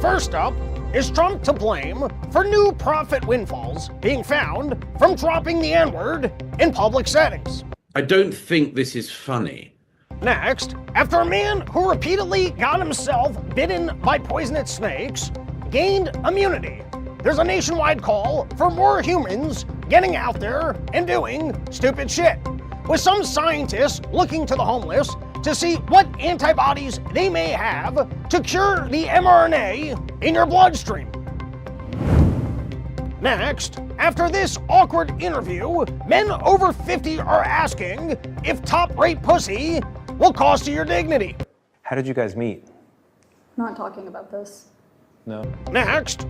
First up, is Trump to blame for new profit windfalls being found from dropping the N-word in public settings? I don't think this is funny. Next, after a man who repeatedly got himself bitten by poisonous snakes gained immunity, there's a nationwide call for more humans getting out there and doing stupid shit, with some scientists looking to the homeless to see what antibodies they may have to cure the mRNA in your bloodstream. Next, after this awkward interview, men over 50 are asking if top-rate pussy will cost you your dignity. How did you guys meet? I'm not talking about this. No. Next,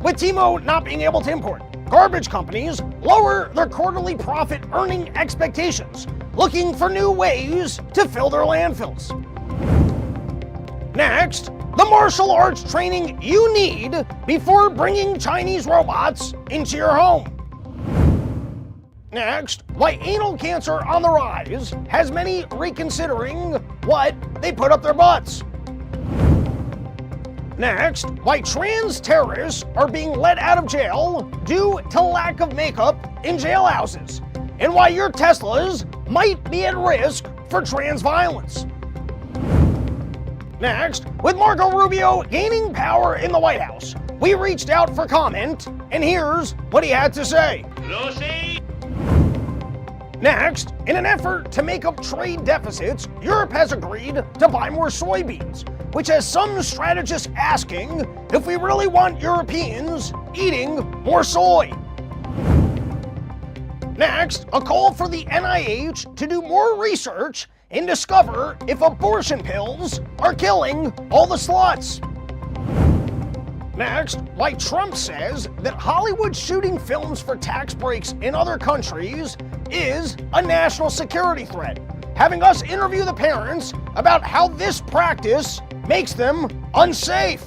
with Timo not being able to import, garbage companies lower their quarterly profit earning expectations, looking for new ways to fill their landfills. Next, the martial arts training you need before bringing Chinese robots into your home. Next, why anal cancer on the rise has many reconsidering what they put up their butts. Next, why trans terrorists are being let out of jail due to lack of makeup in jailhouses, and why your Teslas might be at risk for trans violence. Next, with Marco Rubio gaining power in the White House, we reached out for comment, and here's what he had to say. Lucy! Next, in an effort to make up trade deficits, Europe has agreed to buy more soybeans, which has some strategists asking if we really want Europeans eating more soy. Next, a call for the NIH to do more research and discover if abortion pills are killing all the sluts. Next, why Trump says that Hollywood shooting films for tax breaks in other countries is a national security threat, having us interview the parents about how this practice makes them unsafe.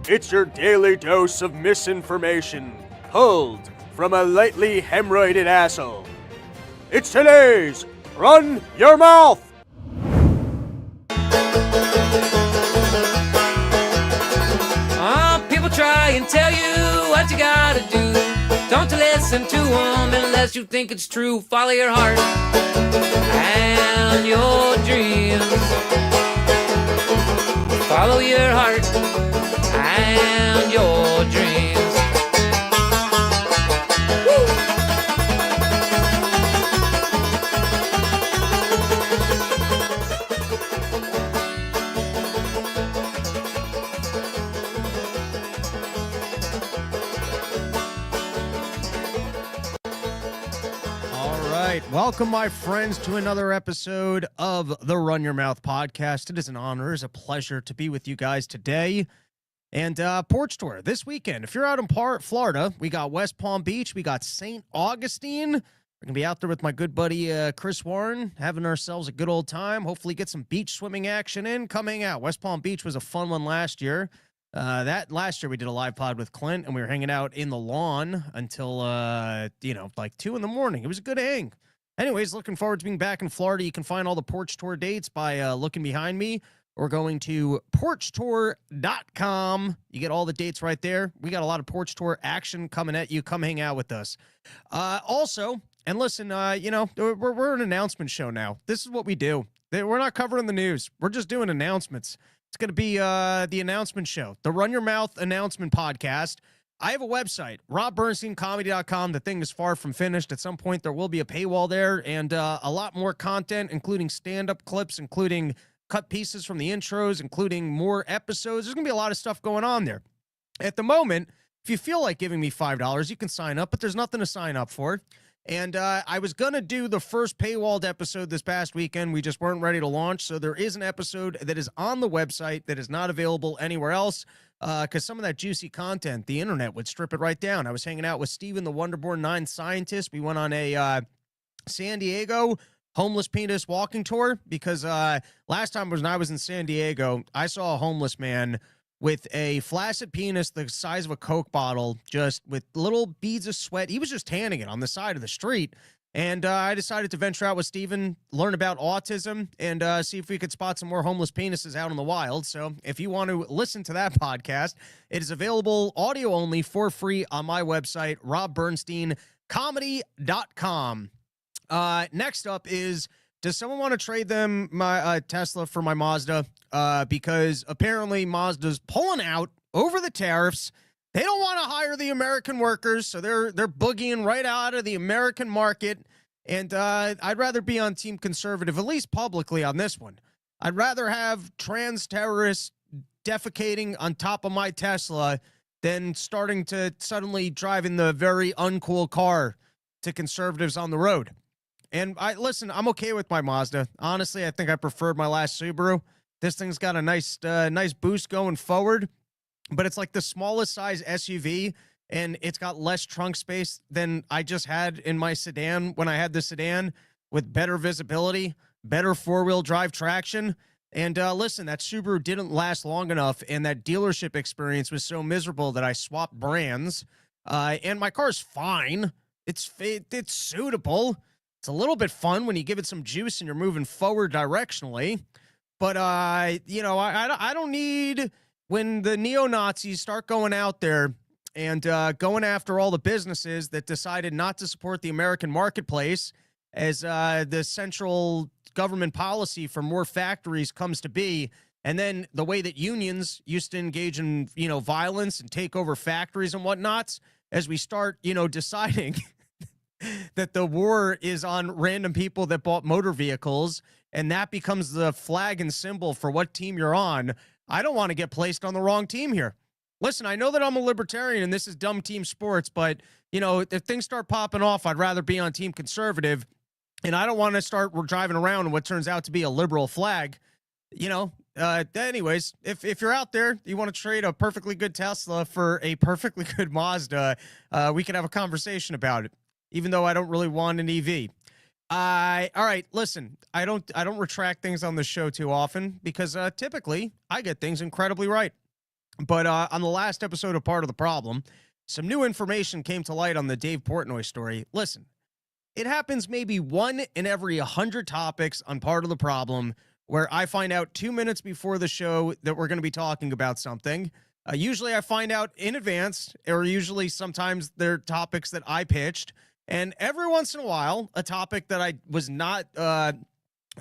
It's your daily dose of misinformation, pulled from a lightly hemorrhoided asshole. It's today's Run Your Mouth! People try and tell you what you gotta do. Don't you listen to them unless you think it's true. Follow your heart and your dreams. Follow your heart and your dreams. Welcome, my friends, to another episode of the Run Your Mouth podcast. It is an honor, it is a pleasure to be with you guys today. And Porch Tour this weekend. If you're out in Florida, we got West Palm Beach, we got St. Augustine. We're going to be out there with my good buddy Chris Warren, having ourselves a good old time. Hopefully get some beach swimming action in. Come hang out. West Palm Beach was a fun one last year. Last year we did a live pod with Clint, and we were hanging out in the lawn until, like 2 in the morning. It was a good hang. Anyways, looking forward to being back in Florida. You can find all the Porch Tour dates by looking behind me or going to porchtour.com. You get all the dates right there. We got a lot of Porch Tour action coming at you. Come hang out with us. Also, and listen, we're an announcement show now. This is what we do. We're not covering the news. We're just doing announcements. It's going to be the announcement show, the Run Your Mouth announcement podcast. I have a website, robbernsteincomedy.com. The thing is far from finished. At some point, there will be a paywall there and a lot more content, including stand-up clips, including cut pieces from the intros, including more episodes. There's going to be a lot of stuff going on there. At the moment, if you feel like giving me $5, you can sign up, but there's nothing to sign up for. And I was going to do the first paywalled episode this past weekend. We just weren't ready to launch. So there is an episode that is on the website that is not available anywhere else because some of that juicy content, the internet would strip it right down. I was hanging out with Steven, the Wonderborn 9 scientist. We went on a San Diego homeless penis walking tour because last time when I was in San Diego, I saw a homeless man with a flaccid penis the size of a Coke bottle, just with little beads of sweat. He was just tanning it on the side of the street. And I decided to venture out with Steven, learn about autism, and see if we could spot some more homeless penises out in the wild. So if you want to listen to that podcast, it is available audio only for free on my website, robbernsteincomedy.com. Next up is, does someone want to trade them my Tesla for my Mazda? Because apparently Mazda's pulling out over the tariffs. They don't want to hire the American workers, so they're boogieing right out of the American market. And I'd rather be on Team Conservative, at least publicly on this one. I'd rather have trans terrorists defecating on top of my Tesla than starting to suddenly drive in the very uncool car to conservatives on the road. And listen, I'm okay with my Mazda. Honestly, I think I preferred my last Subaru. This thing's got a nice boost going forward, but it's like the smallest size SUV, and it's got less trunk space than I just had in my sedan when I had the sedan, with better visibility, better four-wheel drive traction. And listen, that Subaru didn't last long enough, and that dealership experience was so miserable that I swapped brands. And my car's fine. It's suitable. It's a little bit fun when you give it some juice and you're moving forward directionally. But, I don't need, when the neo-Nazis start going out there and going after all the businesses that decided not to support the American marketplace as the central government policy for more factories comes to be, and then the way that unions used to engage in, violence and take over factories and whatnots, as we start, deciding that the war is on random people that bought motor vehicles, and that becomes the flag and symbol for what team you're on. I don't want to get placed on the wrong team here. Listen, I know that I'm a libertarian and this is dumb team sports, but, if things start popping off, I'd rather be on Team Conservative, and I don't want to start driving around in what turns out to be a liberal flag. Anyways, if you're out there, you want to trade a perfectly good Tesla for a perfectly good Mazda, we can have a conversation about it, even though I don't really want an EV. All right, listen, I don't retract things on the show too often because typically I get things incredibly right. But on the last episode of Part of the Problem, some new information came to light on the Dave Portnoy story. Listen, it happens maybe 1 in every 100 topics on Part of the Problem where I find out 2 minutes before the show that we're going to be talking about something. Usually I find out in advance, or usually sometimes they're topics that I pitched. And every once in a while, a topic that I was not, that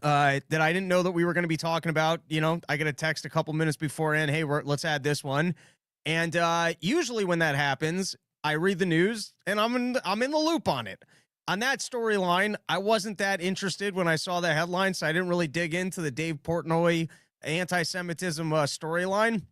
I didn't know that we were going to be talking about, I get a text a couple minutes beforehand, hey, let's add this one. And usually when that happens, I read the news and I'm in the loop on it. On that storyline, I wasn't that interested when I saw the headline, so I didn't really dig into the Dave Portnoy anti-Semitism storyline.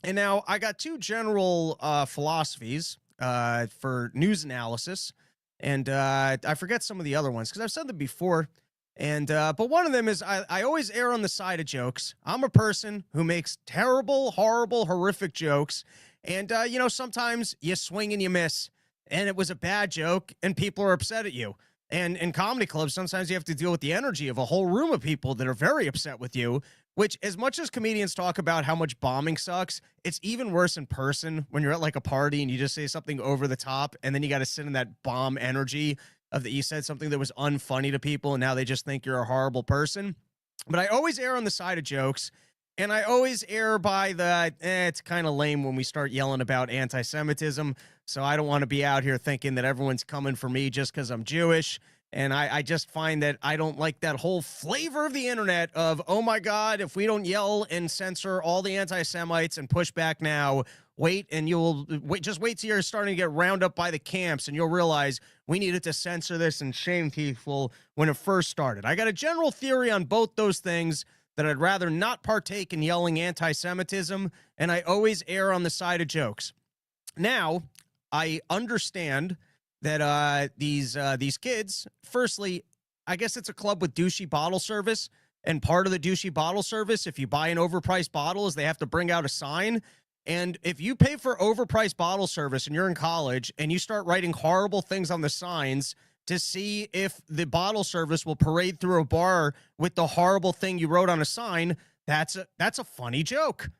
And now I got two general philosophies for news analysis. And I forget some of the other ones because I've said them before. And but one of them is I always err on the side of jokes. I'm a person who makes terrible, horrible, horrific jokes. And, sometimes you swing and you miss. And it was a bad joke and people are upset at you. And in comedy clubs, sometimes you have to deal with the energy of a whole room of people that are very upset with you, which, as much as comedians talk about how much bombing sucks, it's even worse in person when you're at like a party and you just say something over the top and then you got to sit in that bomb energy of that you said something that was unfunny to people and now they just think you're a horrible person. But I always err on the side of jokes, and I always err by the, it's kind of lame when we start yelling about anti-Semitism, so I don't want to be out here thinking that everyone's coming for me just because I'm Jewish. And I just find that I don't like that whole flavor of the internet of, oh my God, if we don't yell and censor all the anti-Semites and push back now, wait till you're starting to get round up by the camps and you'll realize we needed to censor this and shame people when it first started. I got a general theory on both those things, that I'd rather not partake in yelling anti-Semitism, and I always err on the side of jokes. Now, I understand that these kids, firstly, I guess it's a club with douchey bottle service, and part of the douchey bottle service, if you buy an overpriced bottle, is they have to bring out a sign. And if you pay for overpriced bottle service and you're in college and you start writing horrible things on the signs to see if the bottle service will parade through a bar with the horrible thing you wrote on a sign, that's a funny joke.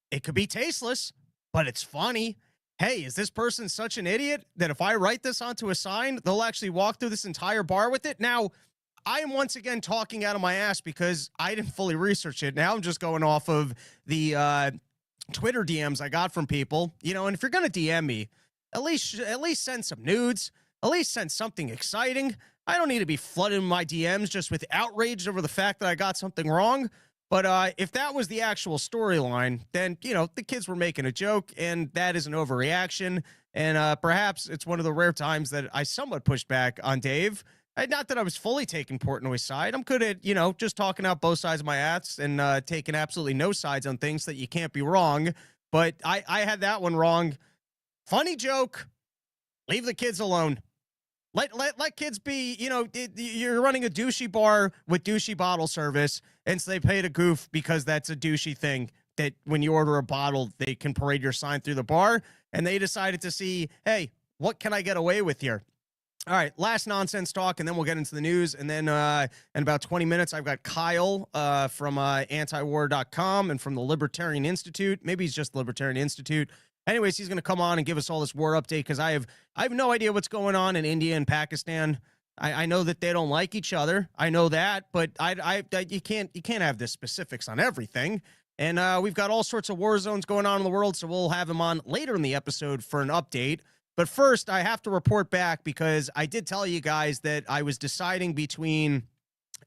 It could be tasteless, but it's funny. hey, is this person such an idiot that if I write this onto a sign, they'll actually walk through this entire bar with it? Now, I am once again talking out of my ass because I didn't fully research it. Now I'm just going off of the Twitter DMs I got from people, and if you're going to DM me, at least send some nudes, at least send something exciting. I don't need to be flooding my DMs just with outrage over the fact that I got something wrong. But if that was the actual storyline, then, the kids were making a joke, and that is an overreaction. And perhaps it's one of the rare times that I somewhat pushed back on Dave. Not that I was fully taking Portnoy's side. I'm good at, just talking out both sides of my ass and taking absolutely no sides on things that you can't be wrong. But I had that one wrong. Funny joke. Leave the kids alone. Let kids be, you're running a douchey bar with douchey bottle service, and so they paid a goof because that's a douchey thing that when you order a bottle, they can parade your sign through the bar, and they decided to see, hey, what can I get away with here? All right, last nonsense talk, and then we'll get into the news. And then in about 20 minutes, I've got Kyle from antiwar.com and from the Libertarian Institute. Maybe he's just the Libertarian Institute. Anyways, he's going to come on and give us all this war update because I have no idea what's going on in India and Pakistan. I know that they don't like each other. I know that, but you can't have the specifics on everything. And we've got all sorts of war zones going on in the world, so we'll have him on later in the episode for an update. But first, I have to report back because I did tell you guys that I was deciding between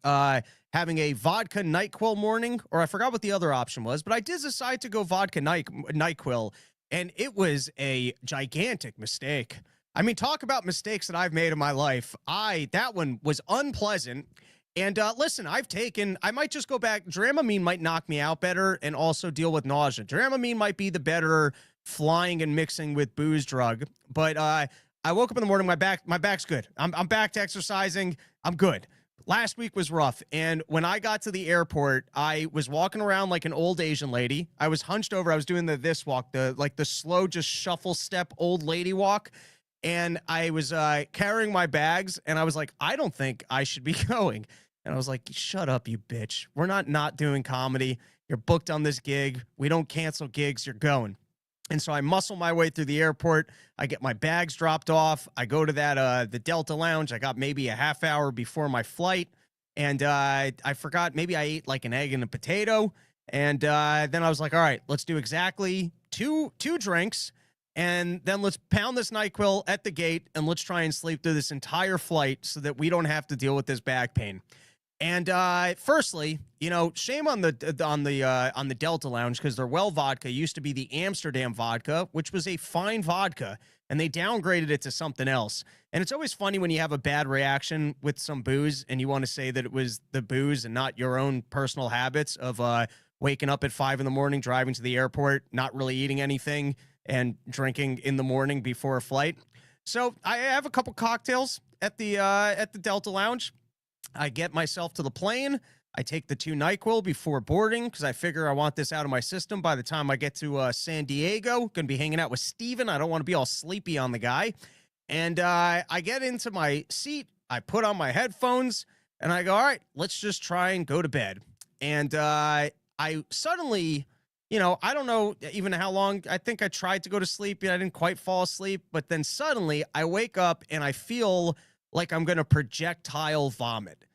having a vodka NyQuil morning, or I forgot what the other option was, but I did decide to go vodka NyQuil, and it was a gigantic mistake. I mean, talk about mistakes that I've made in my life. That one was unpleasant. And listen, I might just go back. Dramamine might knock me out better and also deal with nausea. Dramamine might be the better flying and mixing with booze drug. But I woke up in the morning, my back's good. I'm back to exercising. I'm good. Last week was rough. And when I got to the airport, I was walking around like an old Asian lady. I was hunched over. I was doing this walk, the slow, just shuffle step old lady walk. And I was carrying my bags, and I was like, I don't think I should be going. And I was like, shut up, you bitch. We're not doing comedy. You're booked on this gig. We don't cancel gigs. You're going. And so I muscle my way through the airport. I get my bags dropped off. I go to the Delta Lounge. I got maybe a half hour before my flight. And I forgot, maybe I ate like an egg and a potato. And then I was like, all right, let's do exactly two drinks. And then let's pound this NyQuil at the gate, and let's try and sleep through this entire flight so that we don't have to deal with this back pain. And firstly, shame on the Delta Lounge, because their well vodka used to be the Amsterdam vodka, which was a fine vodka, and they downgraded it to something else. And it's always funny when you have a bad reaction with some booze and you want to say that it was the booze and not your own personal habits of waking up at 5 a.m, driving to the airport, not really eating anything, and drinking in the morning before a flight. So I have a couple cocktails at the Delta Lounge. I get myself to the plane. I take the 2 NyQuil before boarding because I figure I want this out of my system by the time I get to San Diego. Going to be hanging out with Steven. I don't want to be all sleepy on the guy. And I get into my seat. I put on my headphones, and I go, all right, let's just try and go to bed. And I suddenly... I don't know even how long. I think I tried to go to sleep, and I didn't quite fall asleep. But then suddenly I wake up and I feel like I'm going to projectile vomit.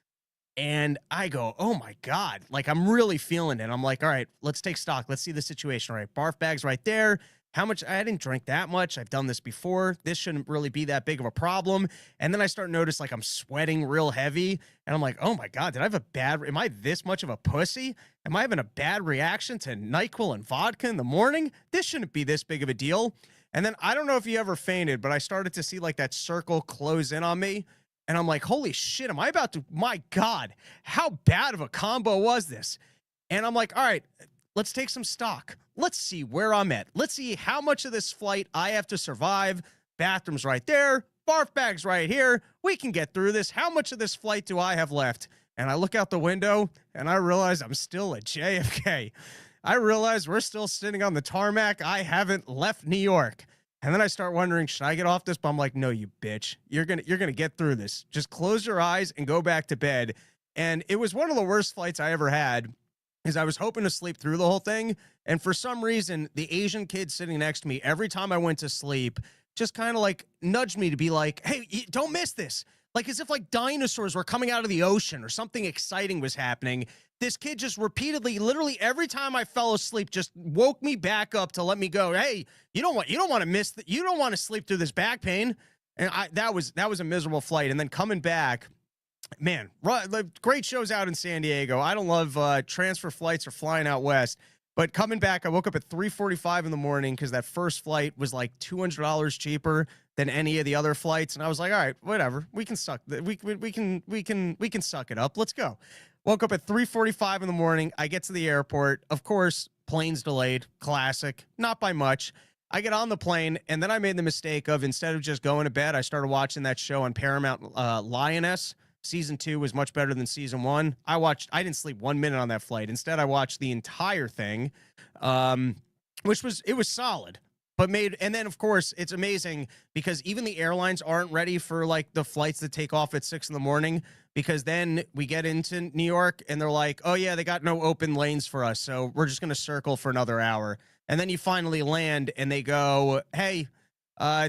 And I go, oh my God, like I'm really feeling it. I'm like, all right, let's take stock. Let's see the situation. All right, barf bag's right there. How much? I didn't drink that much. I've done this before. This shouldn't really be that big of a problem. And then I start to notice like I'm sweating real heavy. And I'm like, oh my God, am I this much of a pussy? Am I having a bad reaction to NyQuil and vodka in the morning? This shouldn't be this big of a deal. And then I don't know if you ever fainted, but I started to see like that circle close in on me. And I'm like, holy shit, am I about to, my God, how bad of a combo was this? And I'm like, all right, let's take some stock. Let's see where I'm at. Let's see how much of this flight I have to survive. Bathroom's right there. Barf bag's right here. We can get through this. How much of this flight do I have left? And I look out the window, and I realize I'm still at JFK. I realize we're still sitting on the tarmac. I haven't left New York. And then I start wondering, should I get off this? But I'm like, no, you bitch. You're gonna get through this. Just close your eyes and go back to bed. And it was one of the worst flights I ever had. is I was hoping to sleep through the whole thing. And for some reason, the Asian kid sitting next to me, every time I went to sleep, just kind of like nudged me to be like, hey, don't miss this. Like as if like dinosaurs were coming out of the ocean or something exciting was happening. This kid just repeatedly, literally every time I fell asleep, just woke me back up to let me go. Hey, you don't want to miss that. You don't want to sleep through this back pain. And that was a miserable flight. And then coming back, man, great shows out in San Diego. I don't love transfer flights or flying out west. But coming back, I woke up at 3:45 in the morning because that first flight was like $200 cheaper than any of the other flights, and I was like, all right, whatever, we can suck we can suck it up. Let's go. Woke up at 3:45 in the morning. I get to the airport. Of course, plane's delayed. Classic. Not by much. I get on the plane, and then I made the mistake of, instead of just going to bed, I started watching that show on Paramount, Lioness. Season 2 was much better than season 1. I didn't sleep 1 minute on that flight. Instead, I watched the entire thing, which was solid. And then of course, it's amazing because even the airlines aren't ready for like the flights that take off at 6 a.m, because then we get into New York and they're like, oh yeah, they got no open lanes for us, so we're just going to circle for another hour. And then you finally land and they go, hey,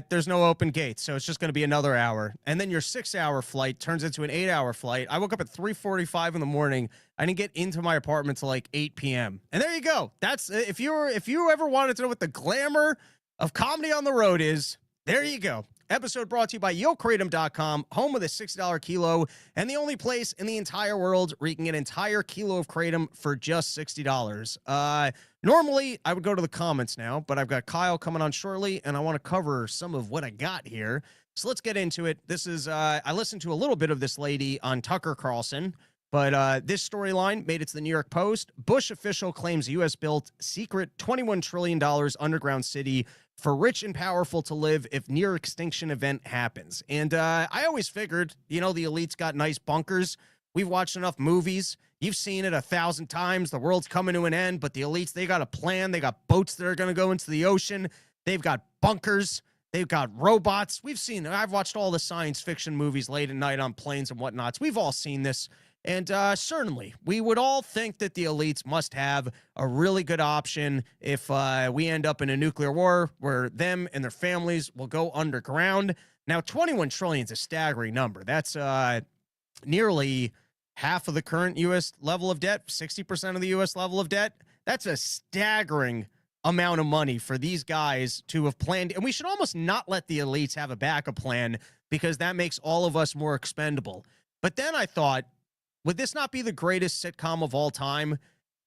there's no open gates, so it's just going to be another hour. And then your 6-hour flight turns into an 8-hour flight. I woke up at 3:45 in the morning. I didn't get into my apartment till like 8 p.m. And there you go. That's if you ever wanted to know what the glamour of comedy on the road is, there you go. Episode brought to you by YoKratom.com, home of the $6 kilo, and the only place in the entire world where you can get an entire kilo of kratom for just $60. Normally, I would go to the comments now, but I've got Kyle coming on shortly, and I want to cover some of what I got here. So let's get into it. This is, I listened to a little bit of this lady on Tucker Carlson, but this storyline made it to the New York Post. Bush official claims U.S. built secret $21 trillion underground city for rich and powerful to live if near extinction event happens. And I always figured, the elites got nice bunkers. We've watched enough movies. You've seen it 1,000 times. The world's coming to an end, but the elites, they got a plan. They got boats that are going to go into the ocean. They've got bunkers. They've got robots. I've watched all the science fiction movies late at night on planes and whatnots. We've all seen this. And certainly, we would all think that the elites must have a really good option if we end up in a nuclear war where them and their families will go underground. Now, 21 trillion is a staggering number. That's nearly half of the current U.S. level of debt, 60% of the U.S. level of debt. That's a staggering amount of money for these guys to have planned. And we should almost not let the elites have a backup plan because that makes all of us more expendable. But then I thought, would this not be the greatest sitcom of all time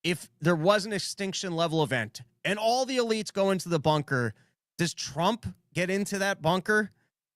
if there was an extinction level event and all the elites go into the bunker? Does Trump get into that bunker?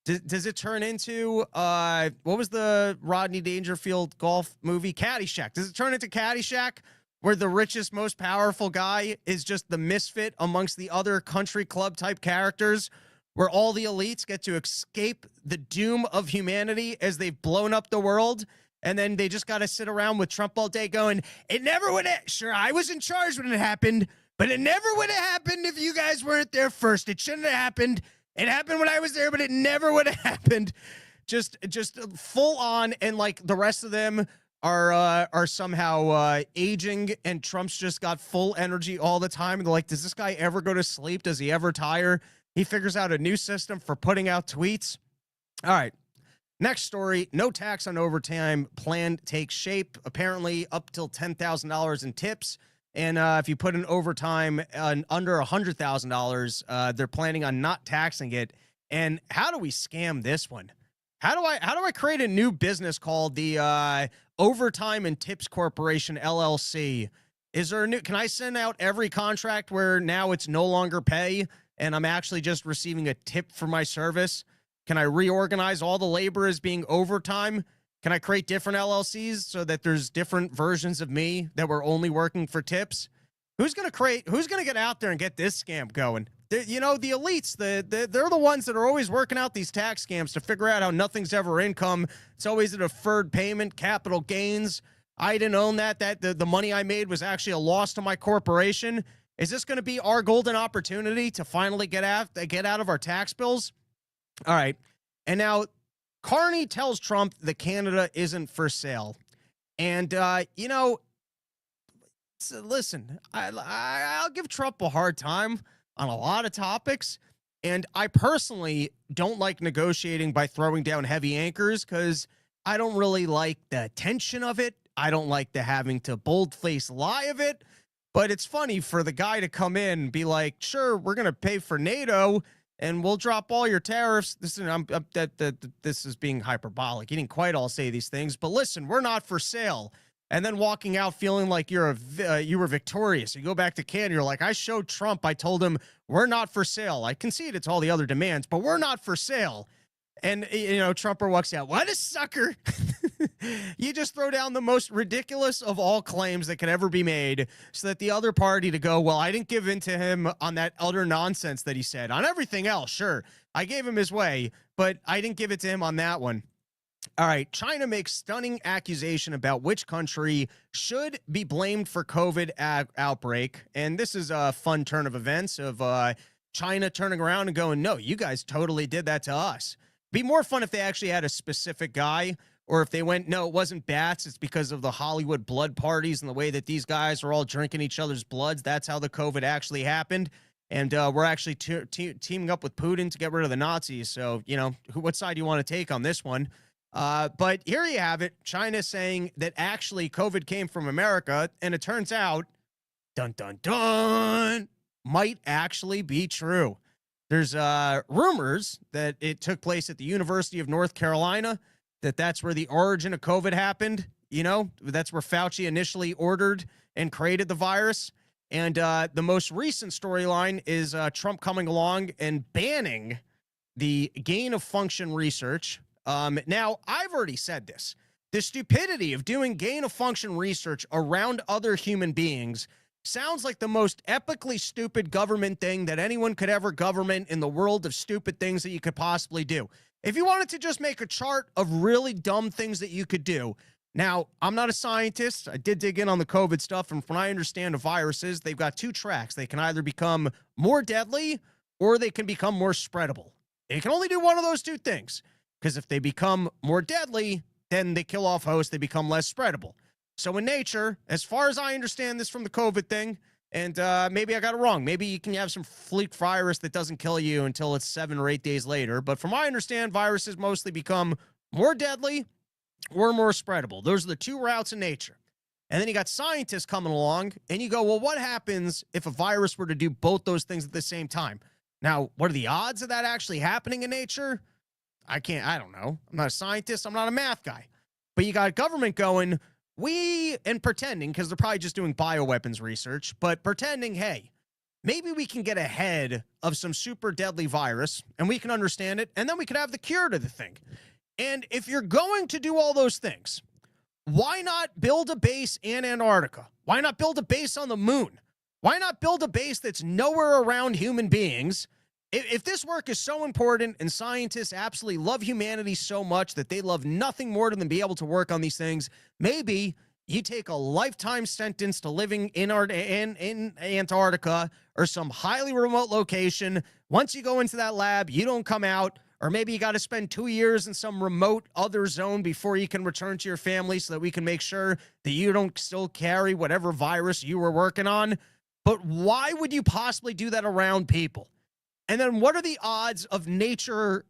Does it turn into, what was the Rodney Dangerfield golf movie? Caddyshack. Does it turn into Caddyshack, where the richest, most powerful guy is just the misfit amongst the other country club type characters, where all the elites get to escape the doom of humanity as they've blown up the world? And then they just got to sit around with Trump all day going, it never would have, sure, I was in charge when it happened, but it never would have happened if you guys weren't there first. It shouldn't have happened. It happened when I was there, but it never would have happened. Just full on. And like the rest of them are somehow aging, and Trump's just got full energy all the time. And they're like, does this guy ever go to sleep? Does he ever tire? He figures out a new system for putting out tweets. All right. Next story, no tax on overtime plan takes shape, apparently up till $10,000 in tips. And if you put in overtime under $100,000, they're planning on not taxing it. And how do we scam this one? How do I create a new business called the Overtime and Tips Corporation LLC? Is there can I send out every contract where now it's no longer pay and I'm actually just receiving a tip for my service? Can I reorganize all the labor as being overtime? Can I create different LLCs so that there's different versions of me that were only working for tips? Who's going to get out there and get this scam going? The elites, they're the ones that are always working out these tax scams to figure out how nothing's ever income. It's always a deferred payment, capital gains. I didn't own that the money I made was actually a loss to my corporation. Is this going to be our golden opportunity to finally get out of our tax bills? All right. And now Carney tells Trump that Canada isn't for sale. And, listen, I'll give Trump a hard time on a lot of topics. And I personally don't like negotiating by throwing down heavy anchors because I don't really like the tension of it. I don't like the having to bold-face lie of it. But it's funny for the guy to come in and be like, sure, we're going to pay for NATO and we'll drop all your tariffs. This is being hyperbolic. He didn't quite all say these things, but listen, we're not for sale. And then walking out feeling like you were victorious. You go back to Canada, you're like, I showed Trump, I told him we're not for sale. I conceded to all the other demands, but we're not for sale. And, Trumper walks out, what a sucker. You just throw down the most ridiculous of all claims that could ever be made so that the other party to go, well, I didn't give in to him on that utter nonsense that he said. On everything else, sure, I gave him his way, but I didn't give it to him on that one. All right, China makes stunning accusation about which country should be blamed for COVID outbreak. And this is a fun turn of events of China turning around and going, no, you guys totally did that to us. Be more fun if they actually had a specific guy, or if they went, no, it wasn't bats. It's because of the Hollywood blood parties and the way that these guys are all drinking each other's bloods. That's how the COVID actually happened. And we're actually teaming up with Putin to get rid of the Nazis. So, what side do you want to take on this one? But here you have it. China saying that actually COVID came from America. And it turns out, dun, dun, dun, might actually be true. There's rumors that it took place at the University of North Carolina, that's where the origin of COVID happened. That's where Fauci initially ordered and created the virus. And the most recent storyline is Trump coming along and banning the gain of function research. Now, I've already said this. The stupidity of doing gain of function research around other human beings sounds like the most epically stupid government thing that anyone could ever government in the world of stupid things that you could possibly do. If you wanted to just make a chart of really dumb things that you could do. Now, I'm not a scientist. I did dig in on the COVID stuff. And from what I understand of viruses, they've got two tracks. They can either become more deadly or they can become more spreadable. They can only do one of those two things. Because if they become more deadly, then they kill off hosts. They become less spreadable. So in nature, as far as I understand this from the COVID thing, and maybe I got it wrong. Maybe you can have some fleet virus that doesn't kill you until it's 7 or 8 days later. But from what I understand, viruses mostly become more deadly or more spreadable. Those are the two routes in nature. And then you got scientists coming along, and you go, well, what happens if a virus were to do both those things at the same time? Now, what are the odds of that actually happening in nature? I don't know. I'm not a scientist. I'm not a math guy. But you got government going, and pretending, because they're probably just doing bioweapons research, but pretending, hey, maybe we can get ahead of some super deadly virus and we can understand it, and then we could have the cure to the thing. And if you're going to do all those things, why not build a base in Antarctica? Why not build a base on the moon? Why not build a base that's nowhere around human beings? If this work is so important and scientists absolutely love humanity so much that they love nothing more than be able to work on these things, maybe you take a lifetime sentence to living in Antarctica or some highly remote location. Once you go into that lab, you don't come out, or maybe you got to spend 2 years in some remote other zone before you can return to your family so that we can make sure that you don't still carry whatever virus you were working on. But why would you possibly do that around people? And then what are the odds of nature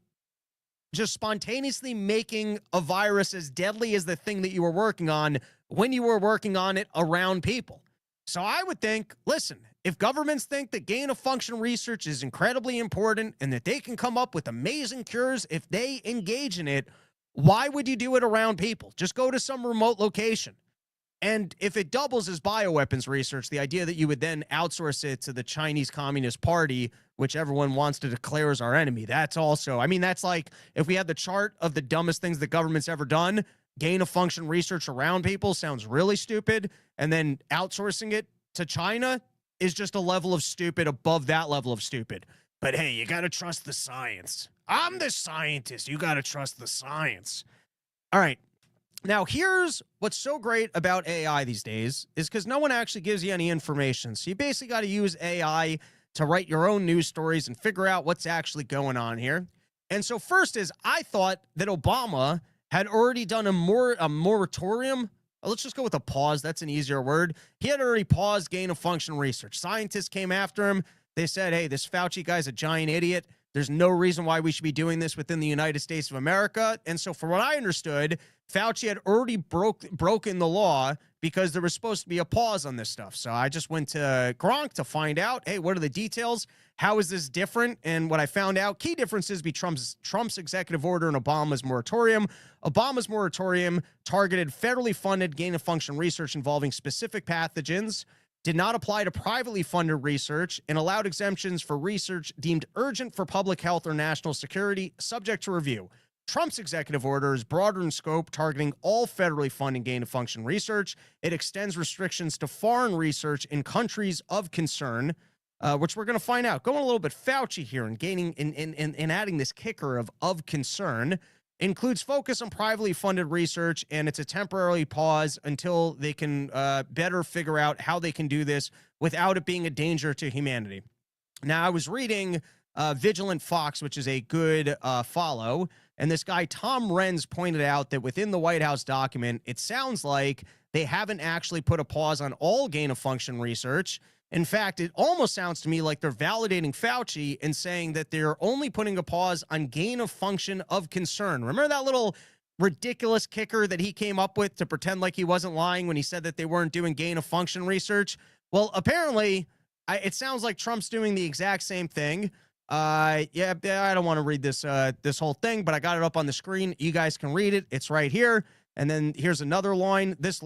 just spontaneously making a virus as deadly as the thing that you were working on when you were working on it around people? So I would think, listen, if governments think that gain of function research is incredibly important and that they can come up with amazing cures if they engage in it, why would you do it around people? Just go to some remote location. And if it doubles as bioweapons research, the idea that you would then outsource it to the Chinese Communist Party, which everyone wants to declare as our enemy, that's also, that's like if we had the chart of the dumbest things the government's ever done, gain of function research around people sounds really stupid. And then outsourcing it to China is just a level of stupid above that level of stupid. But hey, you got to trust the science. I'm the scientist. You got to trust the science. All right. Now, here's what's so great about AI these days is because no one actually gives you any information. So you basically got to use AI to write your own news stories and figure out what's actually going on here. And so first is I thought that Obama had already done a moratorium let's just go with a pause. That's an easier word. He had already paused gain of function research. Scientists came after him. They said, hey, this Fauci guy's a giant idiot. There's no reason why we should be doing this within the United States of America. And so from what I understood, Fauci had already broken the law because there was supposed to be a pause on this stuff. So I just went to Gronk to find out, hey, what are the details? How is this different? And what I found out, key differences between Trump's executive order and Obama's moratorium. Obama's moratorium targeted federally funded gain-of-function research involving specific pathogens, did not apply to privately funded research, and allowed exemptions for research deemed urgent for public health or national security, subject to review. Trump's executive order is broader in scope, targeting all federally funded gain-of-function research. It extends restrictions to foreign research in countries of concern, which we're going to find out. Going a little bit Fauci here and adding this kicker of concern. Includes focus on privately funded research, and it's a temporary pause until they can better figure out how they can do this without it being a danger to humanity. Now, I was reading Vigilant Fox, which is a good follow, and this guy, Tom Renz, pointed out that within the White House document, it sounds like they haven't actually put a pause on all gain-of-function research. In fact, it almost sounds to me like they're validating Fauci and saying that they're only putting a pause on gain of function of concern. Remember that little ridiculous kicker that he came up with to pretend like he wasn't lying when he said that they weren't doing gain of function research? Well, apparently, it sounds like Trump's doing the exact same thing. I don't want to read this whole thing, but I got it up on the screen. You guys can read it. It's right here. And then here's another line. This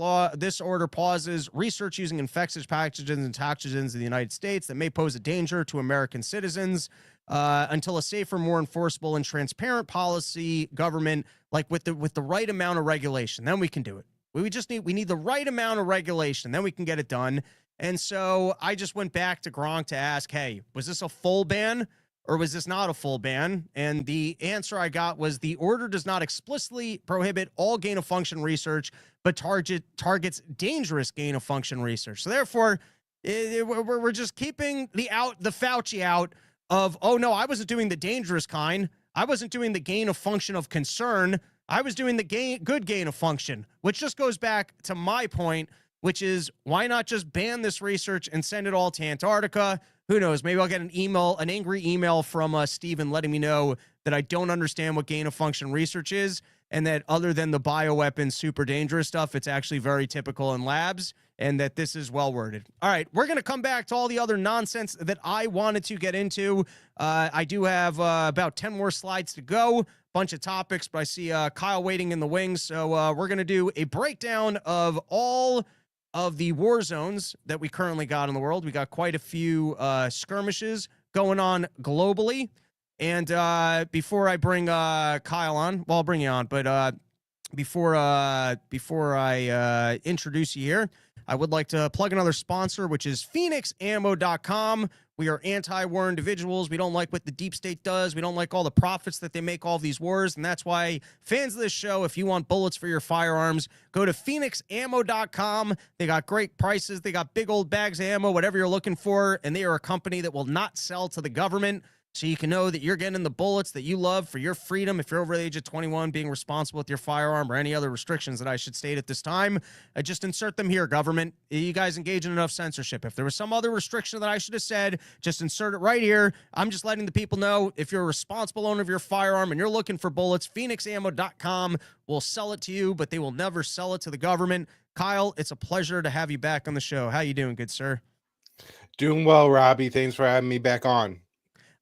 order pauses research using infectious pathogens and toxins in the United States that may pose a danger to American citizens until a safer, more enforceable, and transparent policy government, like with the right amount of regulation. Then we can do it. We need the right amount of regulation. Then we can get it done. And so I just went back to Gronk to ask, hey, was this a full ban? Or was this not a full ban? And the answer I got was the order does not explicitly prohibit all gain-of-function research, but targets dangerous gain-of-function research. So therefore, we're just keeping the Fauci out of, oh no, I wasn't doing the dangerous kind. I wasn't doing the gain-of-function of concern. I was doing the good gain-of-function, which just goes back to my point, which is why not just ban this research and send it all to Antarctica? Who knows? Maybe I'll get an angry email from Steven letting me know that I don't understand what gain-of-function research is, and that other than the bioweapon super dangerous stuff, it's actually very typical in labs, and that this is well worded. All right, we're going to come back to all the other nonsense that I wanted to get into. I do have about 10 more slides to go, bunch of topics, but I see Kyle waiting in the wings, so we're going to do a breakdown of all of the war zones that we currently got in the world. We got quite a few skirmishes going on globally. And before I bring Kyle on, well, I'll bring you on, but before I introduce you here, I would like to plug another sponsor, which is PhoenixAmmo.com. We are anti-war individuals. We don't like what the deep state does. We don't like all the profits that they make all of these wars. And that's why fans of this show, if you want bullets for your firearms, go to PhoenixAmmo.com. They got great prices. They got big old bags of ammo, whatever you're looking for. And they are a company that will not sell to the government. So you can know that you're getting the bullets that you love for your freedom. If you're over the age of 21, being responsible with your firearm or any other restrictions that I should state at this time, just insert them here, government. You guys engage in enough censorship. If there was some other restriction that I should have said, just insert it right here. I'm just letting the people know if you're a responsible owner of your firearm and you're looking for bullets, PhoenixAmmo.com will sell it to you, but they will never sell it to the government. Kyle, it's a pleasure to have you back on the show. How you doing, good sir? Doing well, Robbie. Thanks for having me back on.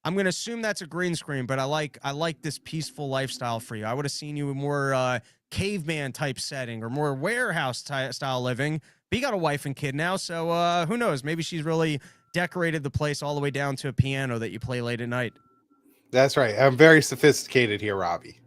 I'm going to assume that's a green screen, but I like this peaceful lifestyle for you. I would have seen you in more caveman type setting or more warehouse style living. But you got a wife and kid now, so who knows? Maybe she's really decorated the place all the way down to a piano that you play late at night. That's right. I'm very sophisticated here, Robbie.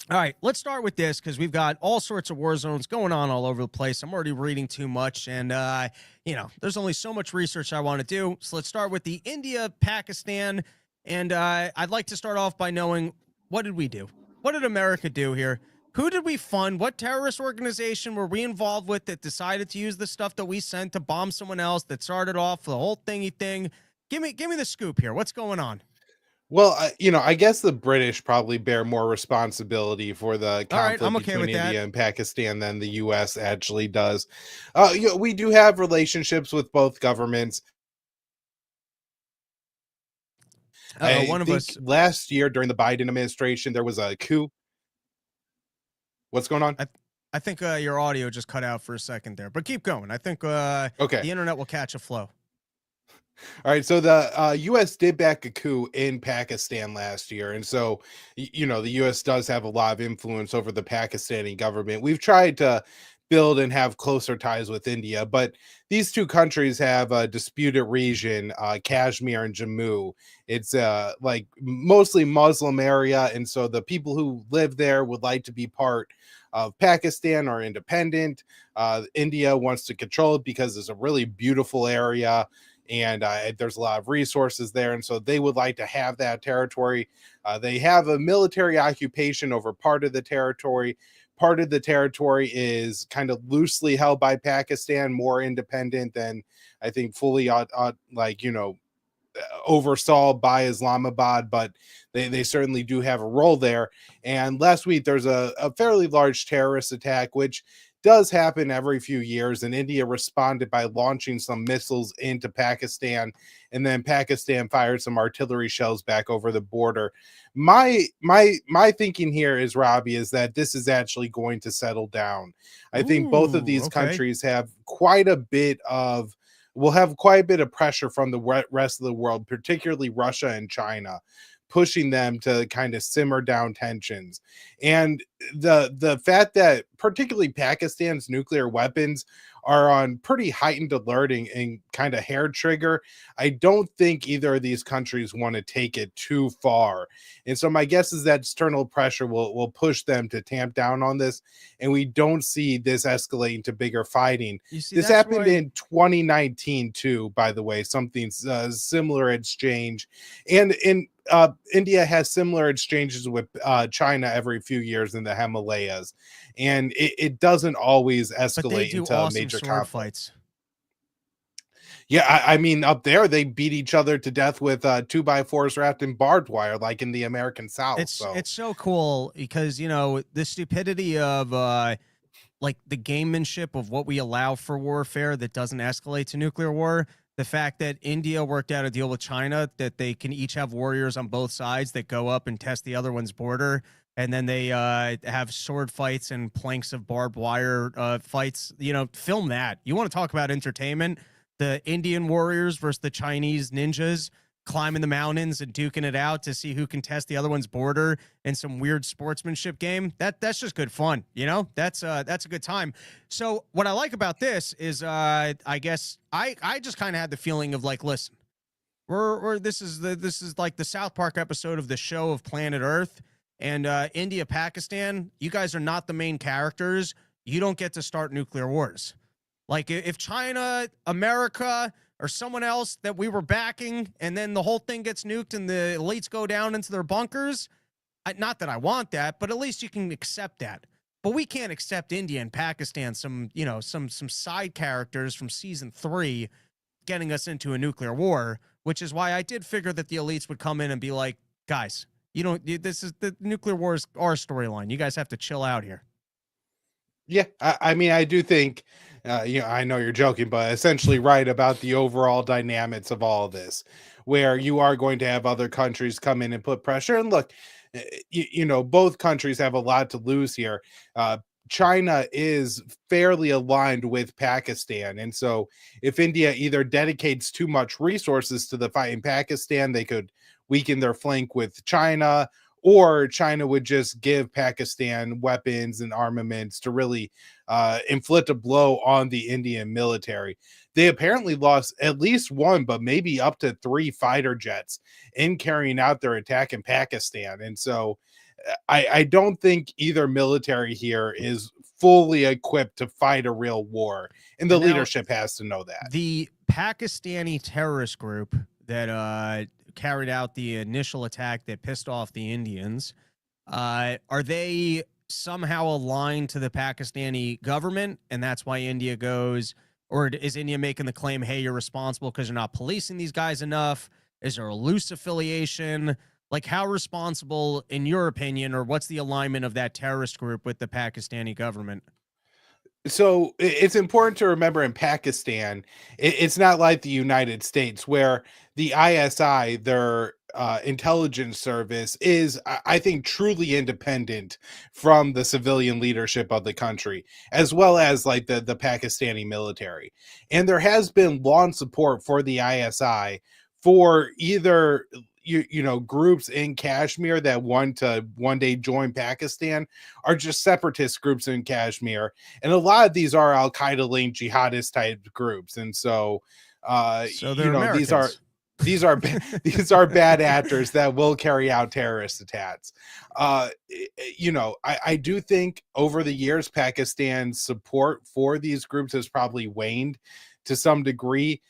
All right, let's start with this because we've got all sorts of war zones going on all over the place. I'm already reading too much, and there's only so much research I want to do. So let's start with the India, Pakistan, and I'd like to start off by knowing, what did we do? What did America do here? Who did we fund? What terrorist organization were we involved with that decided to use the stuff that we sent to bomb someone else that started off the whole thingy thing? Give me the scoop here. What's going on? Well, I guess the British probably bear more responsibility for the All right, I'm conflict okay between with that. India and Pakistan than the U.S. actually does. We do have relationships with both governments. Uh-oh, I one of think us. last year during the Biden administration, there was a coup. What's going on? I I think your audio just cut out for a second there, but keep going. I think Okay. the internet will catch a flow. All right, so the U.S. did back a coup in Pakistan last year, and so the U.S. does have a lot of influence over the Pakistani government. We've tried to build and have closer ties with India, but these two countries have a disputed region, Kashmir and Jammu. It's like mostly Muslim area, and so the people who live there would like to be part of Pakistan or independent. India wants to control it because it's a really beautiful area and there's a lot of resources there, and so they would like to have that territory. They have a military occupation over part of the territory. Part of the territory is kind of loosely held by Pakistan, more independent than I think fully oversaw by Islamabad, but they certainly do have a role there. And last week, there's a fairly large terrorist attack, which does happen every few years. And India responded by launching some missiles into Pakistan, and then Pakistan fired some artillery shells back over the border. My thinking here is, Robbie, is that this is actually going to settle down. I think both of Ooh, these okay. countries have quite a bit of will have quite a bit of pressure from the rest of the world, particularly Russia and China, pushing them to kind of simmer down tensions. And the fact that particularly Pakistan's nuclear weapons are on pretty heightened alert and kind of hair trigger, I don't think either of these countries want to take it too far. And so my guess is that external pressure will push them to tamp down on this, and we don't see this escalating to bigger fighting. You see, This that's happened why. in 2019 too, by the way, something similar exchange. And in India has similar exchanges with China every few years in the Himalayas, and it doesn't always But they escalate do into a awesome major sword conflict. fights. Yeah, I mean, up there they beat each other to death with 2x4s wrapped in barbed wire, like in the American South. So It's so cool because the stupidity of like the gamemanship of what we allow for warfare that doesn't escalate to nuclear war. The fact that India worked out a deal with China that they can each have warriors on both sides that go up and test the other one's border, and then they have sword fights and planks of barbed wire fights. Film that. You want to talk about entertainment? The Indian warriors versus the Chinese ninjas climbing the mountains and duking it out to see who can test the other one's border in some weird sportsmanship game. That's just good fun. That's a good time. So what I like about this is I guess I just kind of had the feeling of like, listen, we're this is like the South Park episode of the show of Planet Earth, and India, Pakistan, you guys are not the main characters. You don't get to start nuclear wars. Like if China, America, or someone else that we were backing, and then the whole thing gets nuked and the elites go down into their bunkers. Not that I want that, but at least you can accept that. But we can't accept India and Pakistan, some side characters from season 3 getting us into a nuclear war, which is why I did figure that the elites would come in and be like, guys, this is the nuclear war is our storyline. You guys have to chill out here. yeah, I mean, I do think, I know you're joking, but essentially right about the overall dynamics of all of this, where you are going to have other countries come in and put pressure. And look, both countries have a lot to lose here. China is fairly aligned with Pakistan. And so if India either dedicates too much resources to the fight in Pakistan, they could weaken their flank with China, or China would just give Pakistan weapons and armaments to really inflict a blow on the Indian military. They apparently lost at least one, but maybe up to 3 fighter jets in carrying out their attack in Pakistan. And so I don't think either military here is fully equipped to fight a real war. And the And now leadership has to know that. the Pakistani terrorist group that carried out the initial attack that pissed off the Indians, are they somehow aligned to the Pakistani government? And that's why India goes, or is India making the claim, hey, you're responsible because you're not policing these guys enough? Is there a loose affiliation? Like, how responsible, in your opinion, or what's the alignment of that terrorist group with the Pakistani government? So it's important to remember in Pakistan, it's not like the United States where the ISI, their intelligence service, is, I think, truly independent from the civilian leadership of the country, as well as like the Pakistani military. And there has been long support for the ISI for either you know groups in Kashmir that want to one day join Pakistan, are just separatist groups in Kashmir, and a lot of these are Al Qaeda linked jihadist type groups, and so So you they're know Americans. these are bad actors that will carry out terrorist attacks. You know, I do think over the years Pakistan's support for these groups has probably waned to some degree.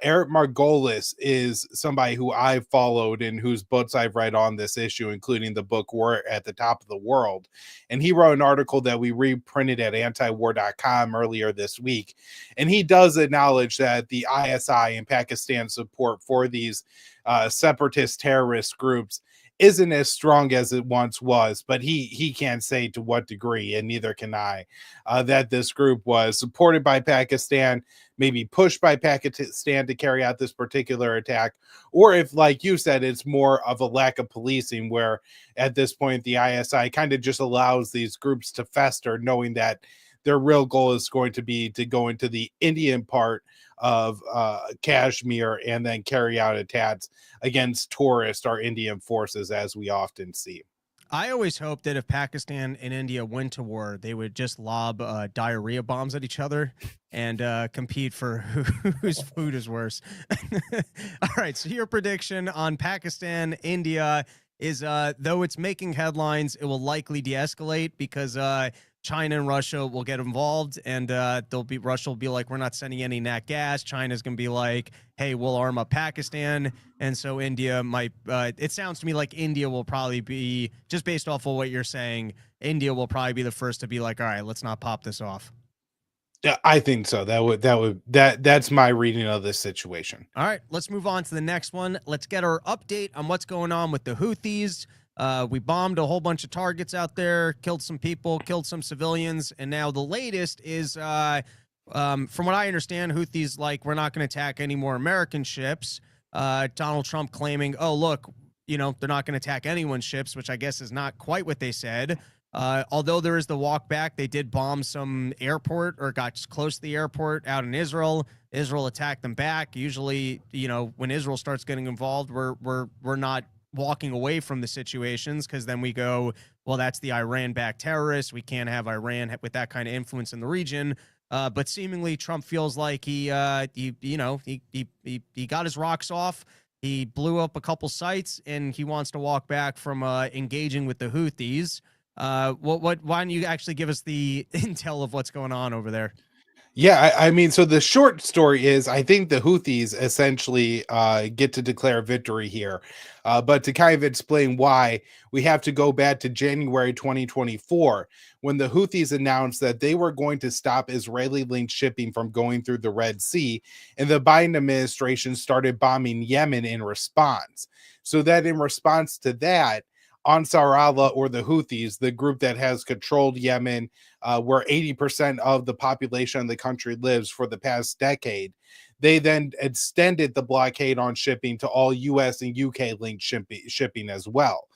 Eric Margolis is somebody who I've followed and whose books I've read on this issue, including the book War at the Top of the World. And he wrote an article that we reprinted at antiwar.com earlier this week. And he does acknowledge that the ISI and Pakistan's support for these separatist terrorist groups isn't as strong as it once was, but he can't say to what degree, and neither can I, that this group was supported by Pakistan, maybe pushed by Pakistan to carry out this particular attack, or if, like you said, it's more of a lack of policing, where at this point the ISI kind of just allows these groups to fester, knowing that their real goal is going to be to go into the Indian part of Kashmir and then carry out attacks against tourist or Indian forces, as we often see. I always hoped that if Pakistan and India went to war, they would just lob diarrhea bombs at each other and compete for whose food is worse. All right, so your prediction on Pakistan, India is though it's making headlines, it will likely de-escalate because China and Russia will get involved, and Russia will be like, we're not sending any nat gas. China's gonna be like, hey, we'll arm up Pakistan, and so India might. It sounds to me like India will probably be, just based off of what you're saying, India will probably be the first to be like, all right, let's not pop this off. Yeah, I think so. That's my reading of this situation. All right, let's move on to the next one. Let's get our update on what's going on with the Houthis. We bombed a whole bunch of targets out there, killed some people, killed some civilians, and now the latest is, from what I understand, Houthis like, we're not going to attack any more American ships. Donald Trump claiming, oh, look, you know, they're not going to attack anyone's ships, which I guess is not quite what they said. Although there is the walk back, they did bomb some airport or got close to the airport out in Israel. Israel attacked them back. Usually, you know, when Israel starts getting involved, we're not walking away from the situations, because then we go, well, that's the Iran-backed terrorists. We can't have Iran with that kind of influence in the region. But seemingly Trump feels like he got his rocks off. He blew up a couple sites, and he wants to walk back from engaging with the Houthis. Why don't you actually give us the intel of what's going on over there? Yeah, I mean, so the short story is I think the Houthis essentially get to declare victory here. But to kind of explain why, we have to go back to January 2024, when the Houthis announced that they were going to stop Israeli-linked shipping from going through the Red Sea, and the Biden administration started bombing Yemen in response. So that in response to that, Ansar Allah, or the Houthis, the group that has controlled Yemen, where 80% of the population of the country lives for the past decade, they then extended the blockade on shipping to all US and UK linked shipping as well.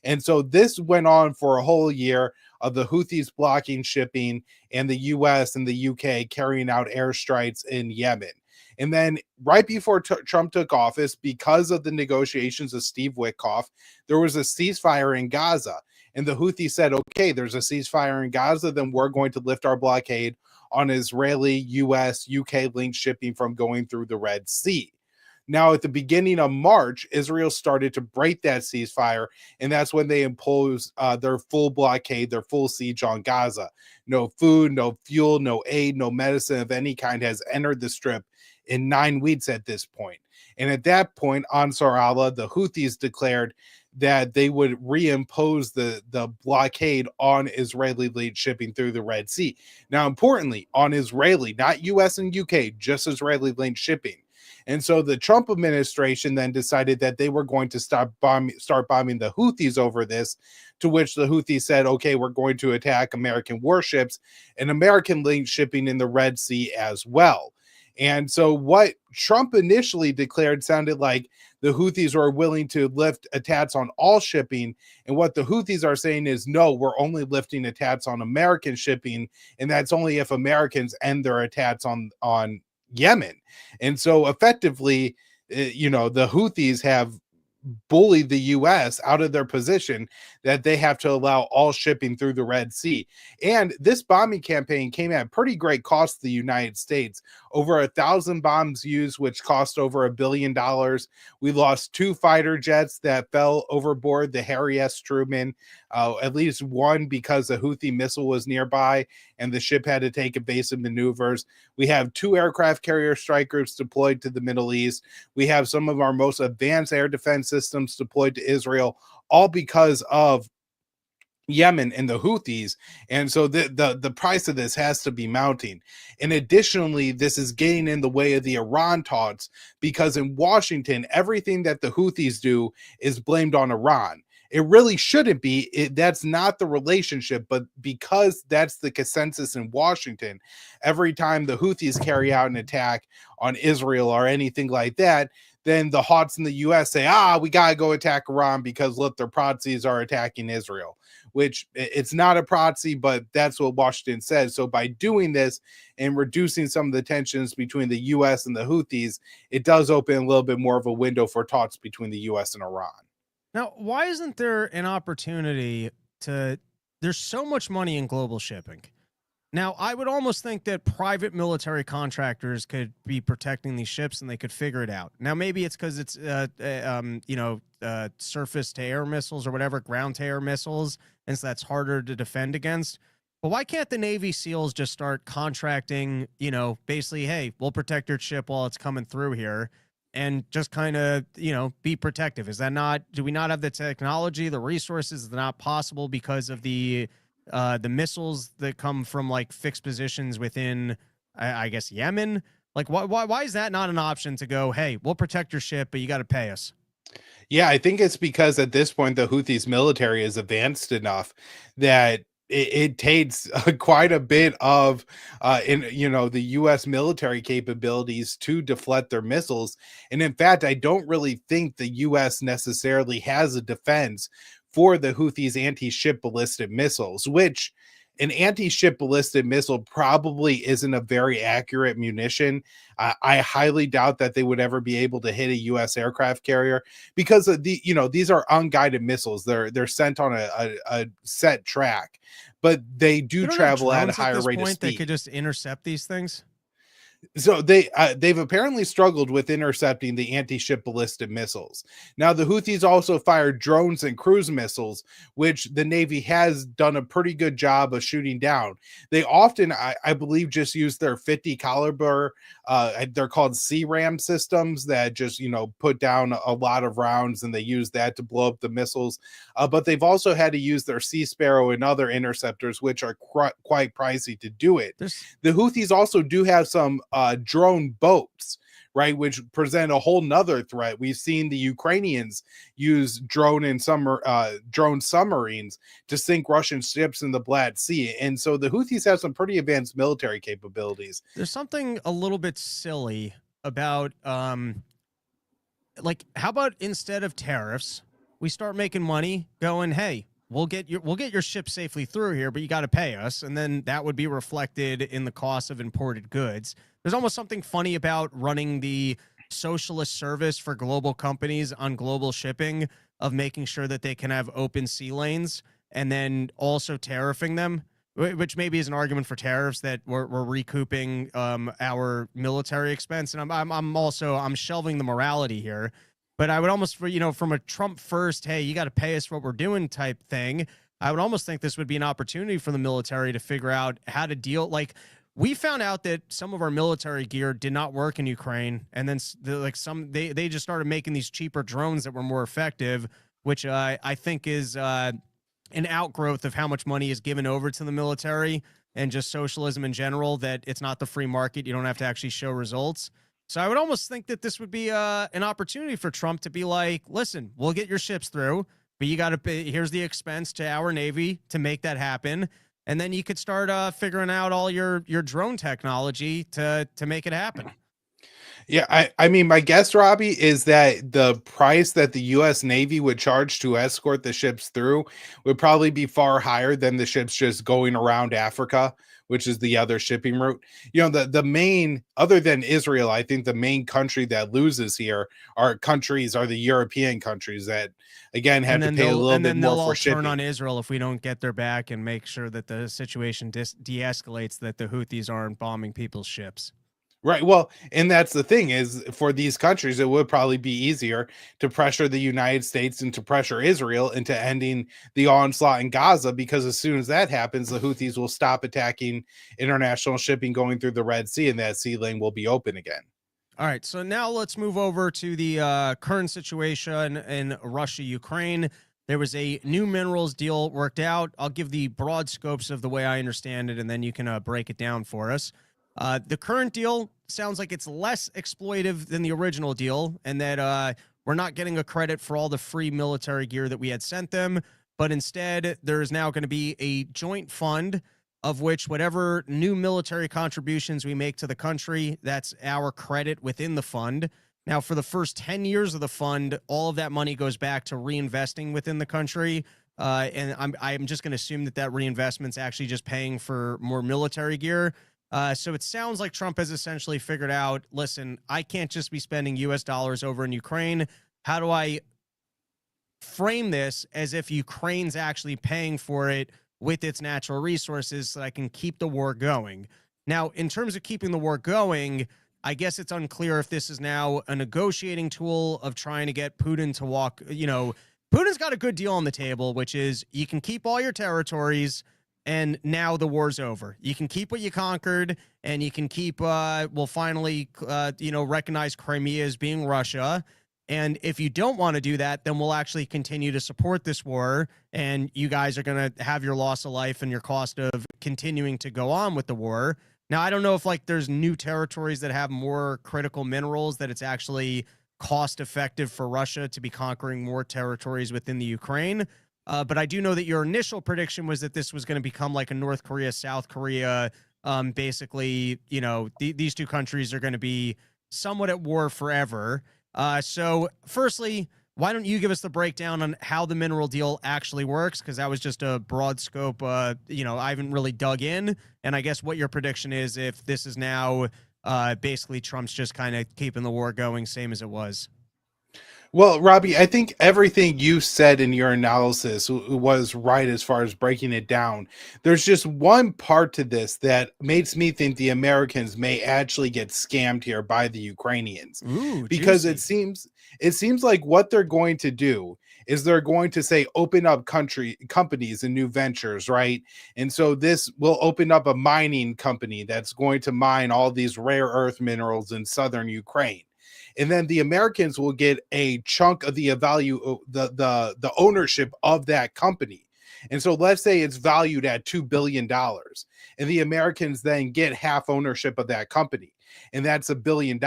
And so this went on for a whole year of the Houthis blocking shipping and the US and the UK carrying out airstrikes in Yemen. And then right before Trump took office, because of the negotiations of Steve Witkoff, there was a ceasefire in Gaza. And the Houthis said, okay, there's a ceasefire in Gaza, then we're going to lift our blockade on Israeli, US, UK linked shipping from going through the Red Sea. Now, at the beginning of March, Israel started to break that ceasefire, and that's when they imposed their full blockade, their full siege on Gaza. No food, no fuel, no aid, no medicine of any kind has entered the strip in 9 weeks at this point. And at that point, Ansar Allah, the Houthis, declared that they would reimpose the blockade on Israeli-linked shipping through the Red Sea. Now, importantly, on Israeli, not US and UK, just Israeli-linked shipping. And so the Trump administration then decided that they were going to start bombing the Houthis over this, to which the Houthis said, okay, we're going to attack American warships and American linked shipping in the Red Sea as well. And so what Trump initially declared sounded like the Houthis were willing to lift attacks on all shipping. And what the Houthis are saying is, no, we're only lifting attacks on American shipping. And that's only if Americans end their attacks on Yemen. And so effectively, the Houthis have bullied the U.S. out of their position that they have to allow all shipping through the Red Sea. And this bombing campaign came at pretty great cost to the United States. Over 1,000 bombs used, which cost over $1 billion. We lost 2 fighter jets that fell overboard, the Harry S. Truman, at least one because a Houthi missile was nearby and the ship had to take evasive maneuvers. We have 2 aircraft carrier strikers deployed to the Middle East. We have some of our most advanced air defense systems deployed to Israel, all because of Yemen and the Houthis. And so the price of this has to be mounting. And additionally, this is getting in the way of the Iran talks, because in Washington, everything that the Houthis do is blamed on Iran. It really shouldn't be. That's not the relationship, but because that's the consensus in Washington, every time the Houthis carry out an attack on Israel or anything like that, then the Houthis in the U.S. say, we got to go attack Iran because, look, their proxies are attacking Israel, which it's not a proxy, but that's what Washington says. So by doing this and reducing some of the tensions between the U.S. and the Houthis, it does open a little bit more of a window for talks between the U.S. and Iran. Now, why isn't there an opportunity there's so much money in global shipping. Now, I would almost think that private military contractors could be protecting these ships and they could figure it out. Now, maybe it's because it's, surface to air missiles or whatever, ground to air missiles, and so that's harder to defend against. But why can't the Navy SEALs just start contracting, basically, hey, we'll protect your ship while it's coming through here, and just kind of, be protective? Is that not, do we not have the technology, the resources? Is it not possible because of the missiles that come from like fixed positions within, I guess, Yemen? Like, why is that not an option to go, hey, we'll protect your ship, but you got to pay us? Yeah, I think it's because at this point, the Houthis military is advanced enough that it takes quite a bit of the U.S. military capabilities to deflect their missiles. And in fact, I don't really think the U.S. necessarily has a defense for the Houthis' anti-ship ballistic missiles, which an anti-ship ballistic missile probably isn't a very accurate munition. I highly doubt that they would ever be able to hit a U.S. aircraft carrier because of these are unguided missiles. They're sent on a set track, but they do travel at a higher rate of speed. They could just intercept these things. So they've apparently struggled with intercepting the anti-ship ballistic missiles. Now, the Houthis also fired drones and cruise missiles, which the Navy has done a pretty good job of shooting down. They often, I believe, just use their 50 caliber. They're called C-RAM systems that just, put down a lot of rounds, and they use that to blow up the missiles. But they've also had to use their Sea Sparrow and other interceptors, which are quite pricey to do it. The Houthis also do have some drone boats, right, which present a whole nother threat. We've seen the Ukrainians use drone submarines to sink Russian ships in the Black Sea. And so the Houthis have some pretty advanced military capabilities. There's something a little bit silly about how about instead of tariffs, we start making money going, hey, we'll get your ship safely through here, but you got to pay us. And then that would be reflected in the cost of imported goods. There's almost something funny about running the socialist service for global companies on global shipping, of making sure that they can have open sea lanes and then also tariffing them, which maybe is an argument for tariffs, that we're recouping our military expense. And I'm shelving the morality here. But I would almost, from a Trump first, hey, you got to pay us for what we're doing type thing, I would almost think this would be an opportunity for the military to figure out how to deal. Like, we found out that some of our military gear did not work in Ukraine, and then they just started making these cheaper drones that were more effective, which I think is an outgrowth of how much money is given over to the military and just socialism in general, that it's not the free market. You don't have to actually show results. So I would almost think that this would be an opportunity for Trump to be like, listen, we'll get your ships through, but you got to pay. Here's the expense to our Navy to make that happen. And then you could start figuring out all your drone technology to make it happen. Yeah, I mean, my guess, Robbie, is that the price that the U.S. Navy would charge to escort the ships through would probably be far higher than the ships just going around Africa, which is the other shipping route. You know, the main, other than Israel, I think the main country that loses here are the European countries that, again, have to pay a little bit more for shipping. Turn on Israel if we don't get their back and make sure that the situation de-escalates, that the Houthis aren't bombing people's ships. Right. Well, and that's the thing is for these countries, it would probably be easier to pressure the United States and to pressure Israel into ending the onslaught in Gaza, because as soon as that happens, the Houthis will stop attacking international shipping going through the Red Sea, and that sea lane will be open again. All right. So now let's move over to the current situation in Russia, Ukraine. There was a new minerals deal worked out. I'll give the broad scopes of the way I understand it, and then you can break it down for us. The current deal sounds like it's less exploitive than the original deal, and that we're not getting a credit for all the free military gear that we had sent them, but instead there's now going to be a joint fund of which whatever new military contributions we make to the country, that's our credit within the fund. Now, for the first 10 years of the fund, all of that money goes back to reinvesting within the country. And I'm just going to assume that reinvestment's actually just paying for more military gear. So it sounds like Trump has essentially figured out, listen, I can't just be spending US dollars over in Ukraine. How do I frame this as if Ukraine's actually paying for it with its natural resources so that I can keep the war going? Now, in terms of keeping the war going, I guess it's unclear if this is now a negotiating tool of trying to get Putin to walk, Putin's got a good deal on the table, which is you can keep all your territories, and now the war's over. You can keep what you conquered, and you can keep, we'll finally, recognize Crimea as being Russia. And if you don't want to do that, then we'll actually continue to support this war, and you guys are going to have your loss of life and your cost of continuing to go on with the war. Now, I don't know if there's new territories that have more critical minerals that it's actually cost effective for Russia to be conquering more territories within the Ukraine. But I do know that your initial prediction was that this was going to become like a North Korea, South Korea. Basically, these two countries are going to be somewhat at war forever. So firstly, why don't you give us the breakdown on how the mineral deal actually works? Because that was just a broad scope. I haven't really dug in. And I guess what your prediction is if this is now basically Trump's just kind of keeping the war going, same as it was. Well, Robbie, I think everything you said in your analysis was right as far as breaking it down. There's just one part to this that makes me think the Americans may actually get scammed here by the Ukrainians. Ooh, because juicy. it seems like what they're going to do is they're going to say open up companies and new ventures, right? And so this will open up a mining company that's going to mine all these rare earth minerals in southern Ukraine. And then the Americans will get a chunk of the the ownership of that company. And so let's say it's valued at $2 billion, and the Americans then get half ownership of that company, and that's $1 billion.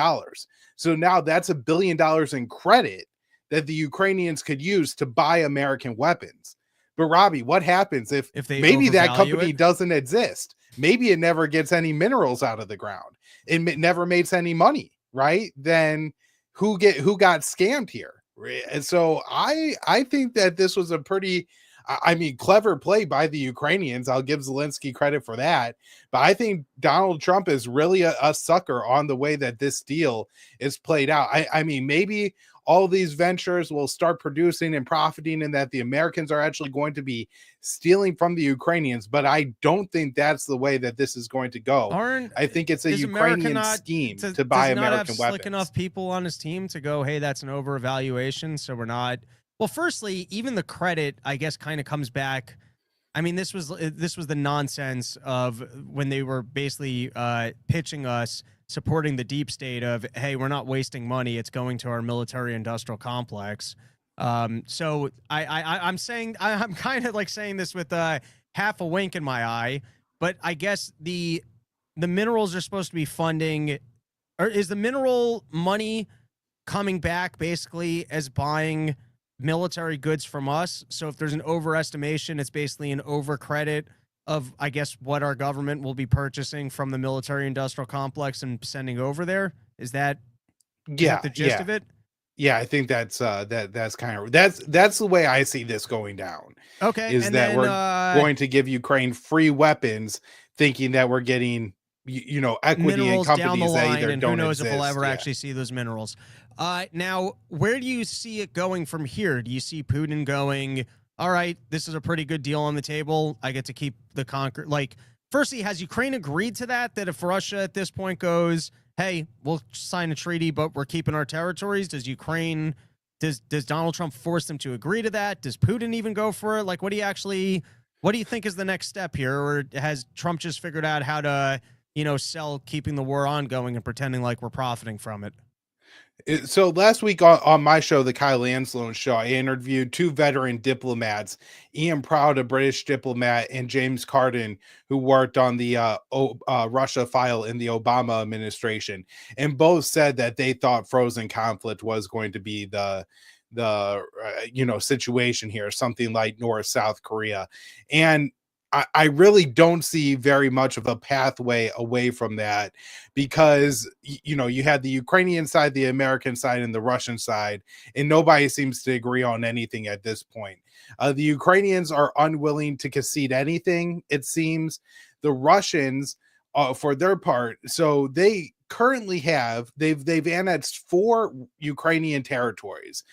So now that's $1 billion in credit that the Ukrainians could use to buy American weapons. But Robbie, what happens if maybe that company doesn't exist? Maybe it never gets any minerals out of the ground. It never makes any money. Right? Then who got scammed here? And so I think that this was a pretty, clever play by the Ukrainians. I'll give Zelensky credit for that. But I think Donald Trump is really a sucker on the way that this deal is played out. Maybe all these ventures will start producing and profiting, and that the Americans are actually going to be stealing from the Ukrainians. But I don't think that's the way that this is going to go. I think it's a Ukrainian scheme to buy American weapons. Slick enough people on his team to go, hey, that's an over-evaluation, so we're not. Well, firstly, even the credit, I guess, kind of comes back. I mean, this was the nonsense of when they were basically pitching us supporting the deep state of, hey, we're not wasting money, it's going to our military industrial complex. So I'm saying, I'm kind of like saying this with half a wink in my eye, but I guess the minerals are supposed to be funding or is the mineral money coming back basically as buying military goods from us? So if there's an overestimation, it's basically an overcredit of, I guess, what our government will be purchasing from the military industrial complex and sending over there. Is that Yeah, the gist of it? yeah. I think that's that's the way I see this going down. Okay, Is and that then we're going to give Ukraine free weapons, thinking that we're getting equity in minerals down the companies that line, either and who don't knows if we'll exist. ever Yeah. actually see those minerals. Now, where do you see it going from here? Do you see Putin going, all right, this is a pretty good deal on the table. I get to keep the conquer. Like, firstly, has Ukraine agreed to that? That if Russia at this point goes, hey, we'll sign a treaty, but we're keeping our territories, does Ukraine, does Donald Trump force them to agree to that? Does Putin even go for it? Like, what do you think is the next step here? Or has Trump just figured out how to, sell keeping the war ongoing and pretending like we're profiting from it? So last week on my show, the Kyle Anslone show, I interviewed two veteran diplomats, Ian Proud, a British diplomat, and James Carden, who worked on the Russia file in the Obama administration, and both said that they thought frozen conflict was going to be the situation here, something like North South Korea, and I really don't see very much of a pathway away from that, because you had the Ukrainian side, the American side, and the Russian side, and nobody seems to agree on anything at this point. The Ukrainians are unwilling to concede anything, it seems. The Russians, for their part, so they currently they've annexed 4 Ukrainian territories: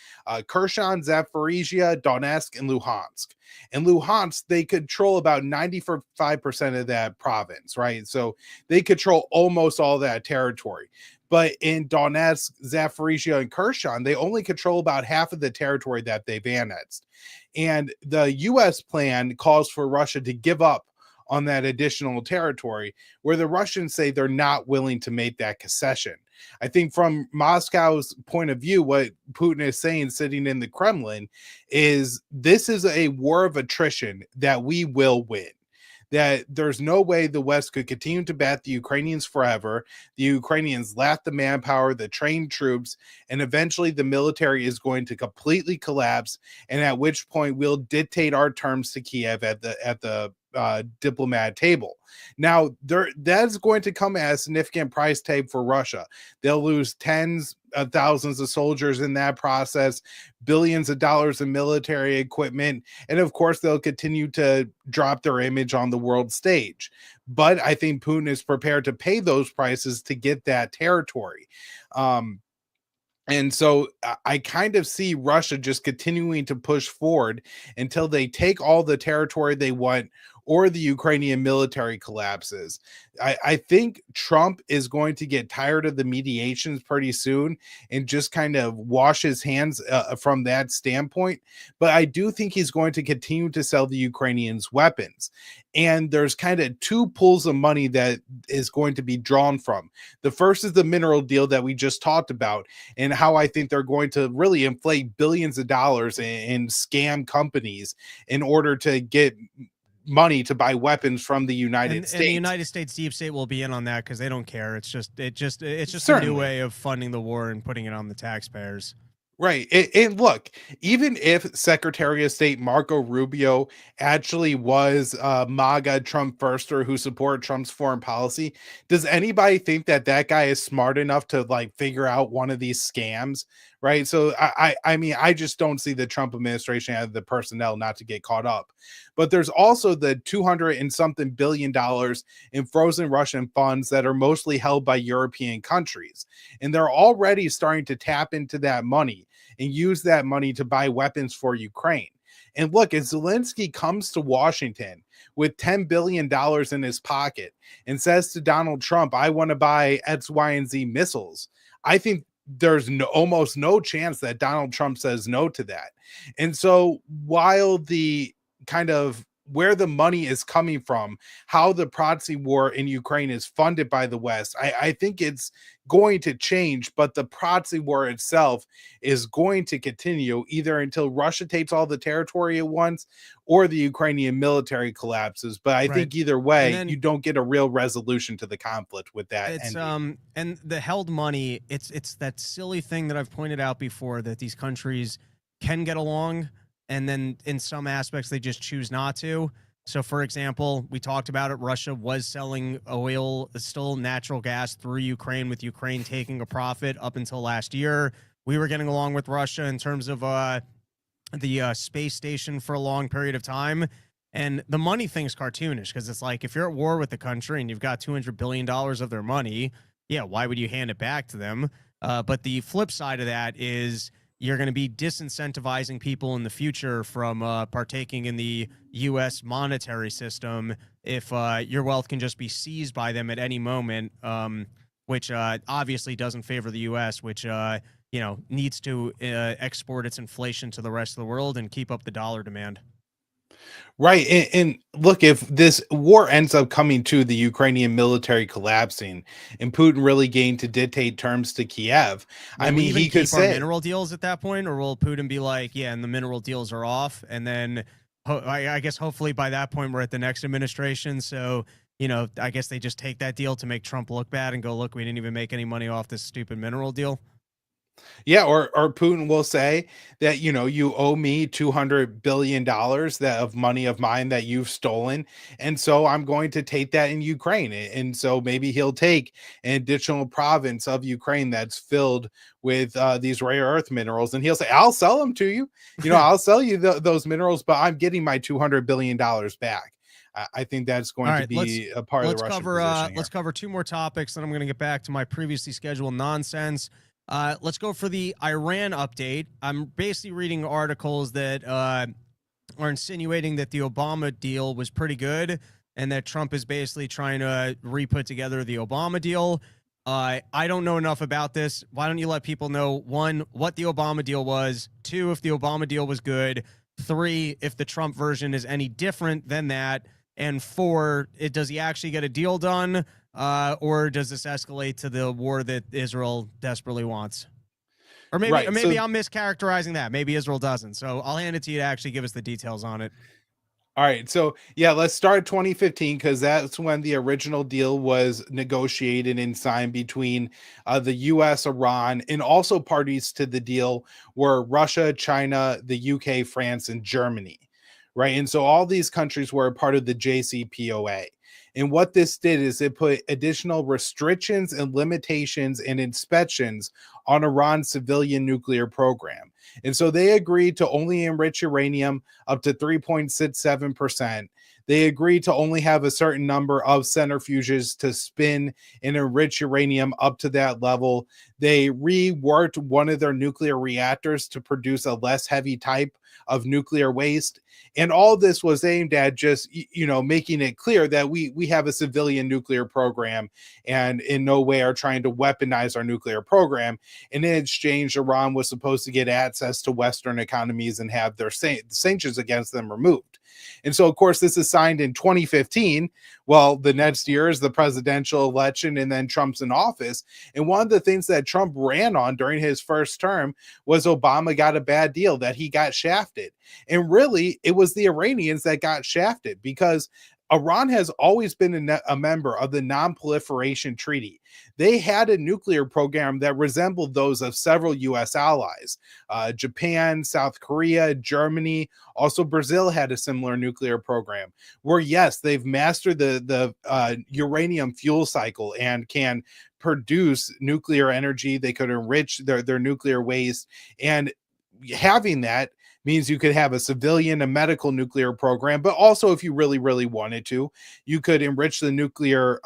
Kherson, Zaporizhia, Donetsk, and Luhansk. And Luhansk, they control about 95% of that province, right? So they control almost all that territory. But in Donetsk, Zaporizhia, and Kherson, they only control about half of the territory that they've annexed. And the U.S. plan calls for Russia to give up on that additional territory, where the Russians say they're not willing to make that concession. I think from Moscow's point of view, what Putin is saying sitting in the Kremlin is, this is a war of attrition that we will win. That there's no way the West could continue to bat the Ukrainians forever. The Ukrainians lack the manpower, the trained troops, and eventually the military is going to completely collapse. And at which point we'll dictate our terms to Kiev at the diplomat table. Now, that's going to come at a significant price tag for Russia. They'll lose tens of thousands of soldiers in that process, billions of dollars in military equipment, and of course they'll continue to drop their image on the world stage. But I think Putin is prepared to pay those prices to get that territory. And so I kind of see Russia just continuing to push forward until they take all the territory they want, or the Ukrainian military collapses. I think Trump is going to get tired of the mediations pretty soon and just kind of wash his hands from that standpoint. But I do think he's going to continue to sell the Ukrainians weapons. And there's kind of 2 pools of money that is going to be drawn from. The first is the mineral deal that we just talked about, and how I think they're going to really inflate billions of dollars in scam companies in order to get money to buy weapons from the United States. And the United States deep state will be in on that because they don't care. It's just Certainly. a new way of funding the war and putting it on the taxpayers. Right. And look, even if Secretary of State Marco Rubio actually was MAGA Trump firster who support Trump's foreign policy, does anybody think that that guy is smart enough to like figure out one of these scams? Right. So I mean, I just don't see the Trump administration have the personnel not to get caught up. But there's also the 200 and something billion dollars in frozen Russian funds that are mostly held by European countries. And they're already starting to tap into that money and use that money to buy weapons for Ukraine. And look, if Zelensky comes to Washington with $10 billion in his pocket and says to Donald Trump, I want to buy X, Y, and Z missiles, I think there's almost no chance that Donald Trump says no to that. And so while the kind of where the money is coming from, how the proxy war in Ukraine is funded by the West, I think it's going to change, but the proxy war itself is going to continue either until Russia takes all the territory at once or the Ukrainian military collapses. But I think either way, you don't get a real resolution to the conflict with that. It's and the held money, it's that silly thing that I've pointed out before, that these countries can get along, and then in some aspects they just choose not to. So, for example, we talked about it. Russia was selling oil, still natural gas, through Ukraine, with Ukraine taking a profit up until last year. We were getting along with Russia in terms of the space station for a long period of time. And the money thing's cartoonish, because it's like, if you're at war with the country and you've got $200 billion of their money, yeah, why would you hand it back to them? But the flip side of that is you're going to be disincentivizing people in the future from partaking in the U.S. monetary system if your wealth can just be seized by them at any moment, which obviously doesn't favor the U.S., which needs to export its inflation to the rest of the world and keep up the dollar demand. Right. And look, if this war ends up coming to the Ukrainian military collapsing and Putin really gained to dictate terms to Kiev, I mean, he could say mineral deals at that point, or will Putin be like, yeah, and the mineral deals are off? And then I guess hopefully by that point we're at the next administration. So, I guess they just take that deal to make Trump look bad and go, look, we didn't even make any money off this stupid mineral deal. Yeah, or Putin will say that, you owe me $200 billion that of money of mine that you've stolen. And so I'm going to take that in Ukraine. And so maybe he'll take an additional province of Ukraine that's filled with these rare earth minerals. And he'll say, I'll sell them to you. I'll sell you those minerals, but I'm getting my $200 billion back. I think that's going to be a part of the Russian position here. Let's cover two more topics, then I'm going to get back to my previously scheduled nonsense. Let's go for the Iran update. I'm basically reading articles that are insinuating that the Obama deal was pretty good and that Trump is basically trying to re-put together the Obama deal. I don't know enough about this. Why don't you let people know, one, what the Obama deal was, two, if the Obama deal was good, three, if the Trump version is any different than that, and four, does he actually get a deal done? Or does this escalate to the war that Israel desperately wants? Or maybe I'm mischaracterizing that. Maybe Israel doesn't. So I'll hand it to you to actually give us the details on it. All right. So, yeah, let's start 2015, because that's when the original deal was negotiated and signed between the U.S., Iran, and also parties to the deal were Russia, China, the UK, France, and Germany. Right. And so all these countries were a part of the JCPOA. And what this did is it put additional restrictions and limitations and inspections on Iran's civilian nuclear program. And so they agreed to only enrich uranium up to 3.67%. They agreed to only have a certain number of centrifuges to spin and enrich uranium up to that level. They reworked one of their nuclear reactors to produce a less heavy type of nuclear waste. And all this was aimed at just, making it clear that we have a civilian nuclear program and in no way are trying to weaponize our nuclear program. And in exchange, Iran was supposed to get access to Western economies and have their sanctions against them removed. And so, of course, this is signed in 2015. Well, the next year is the presidential election, and then Trump's in office. And one of the things that Trump ran on during his first term was Obama got a bad deal, that he got shafted. And really, it was the Iranians that got shafted, because Iran has always been a member of the Non-Proliferation Treaty. They had a nuclear program that resembled those of several U.S. allies. Japan, South Korea, Germany, also Brazil had a similar nuclear program where, yes, they've mastered the uranium fuel cycle and can produce nuclear energy. They could enrich their nuclear waste. And having that means you could have a civilian, a medical nuclear program, but also if you really, really wanted to, you could enrich the nuclear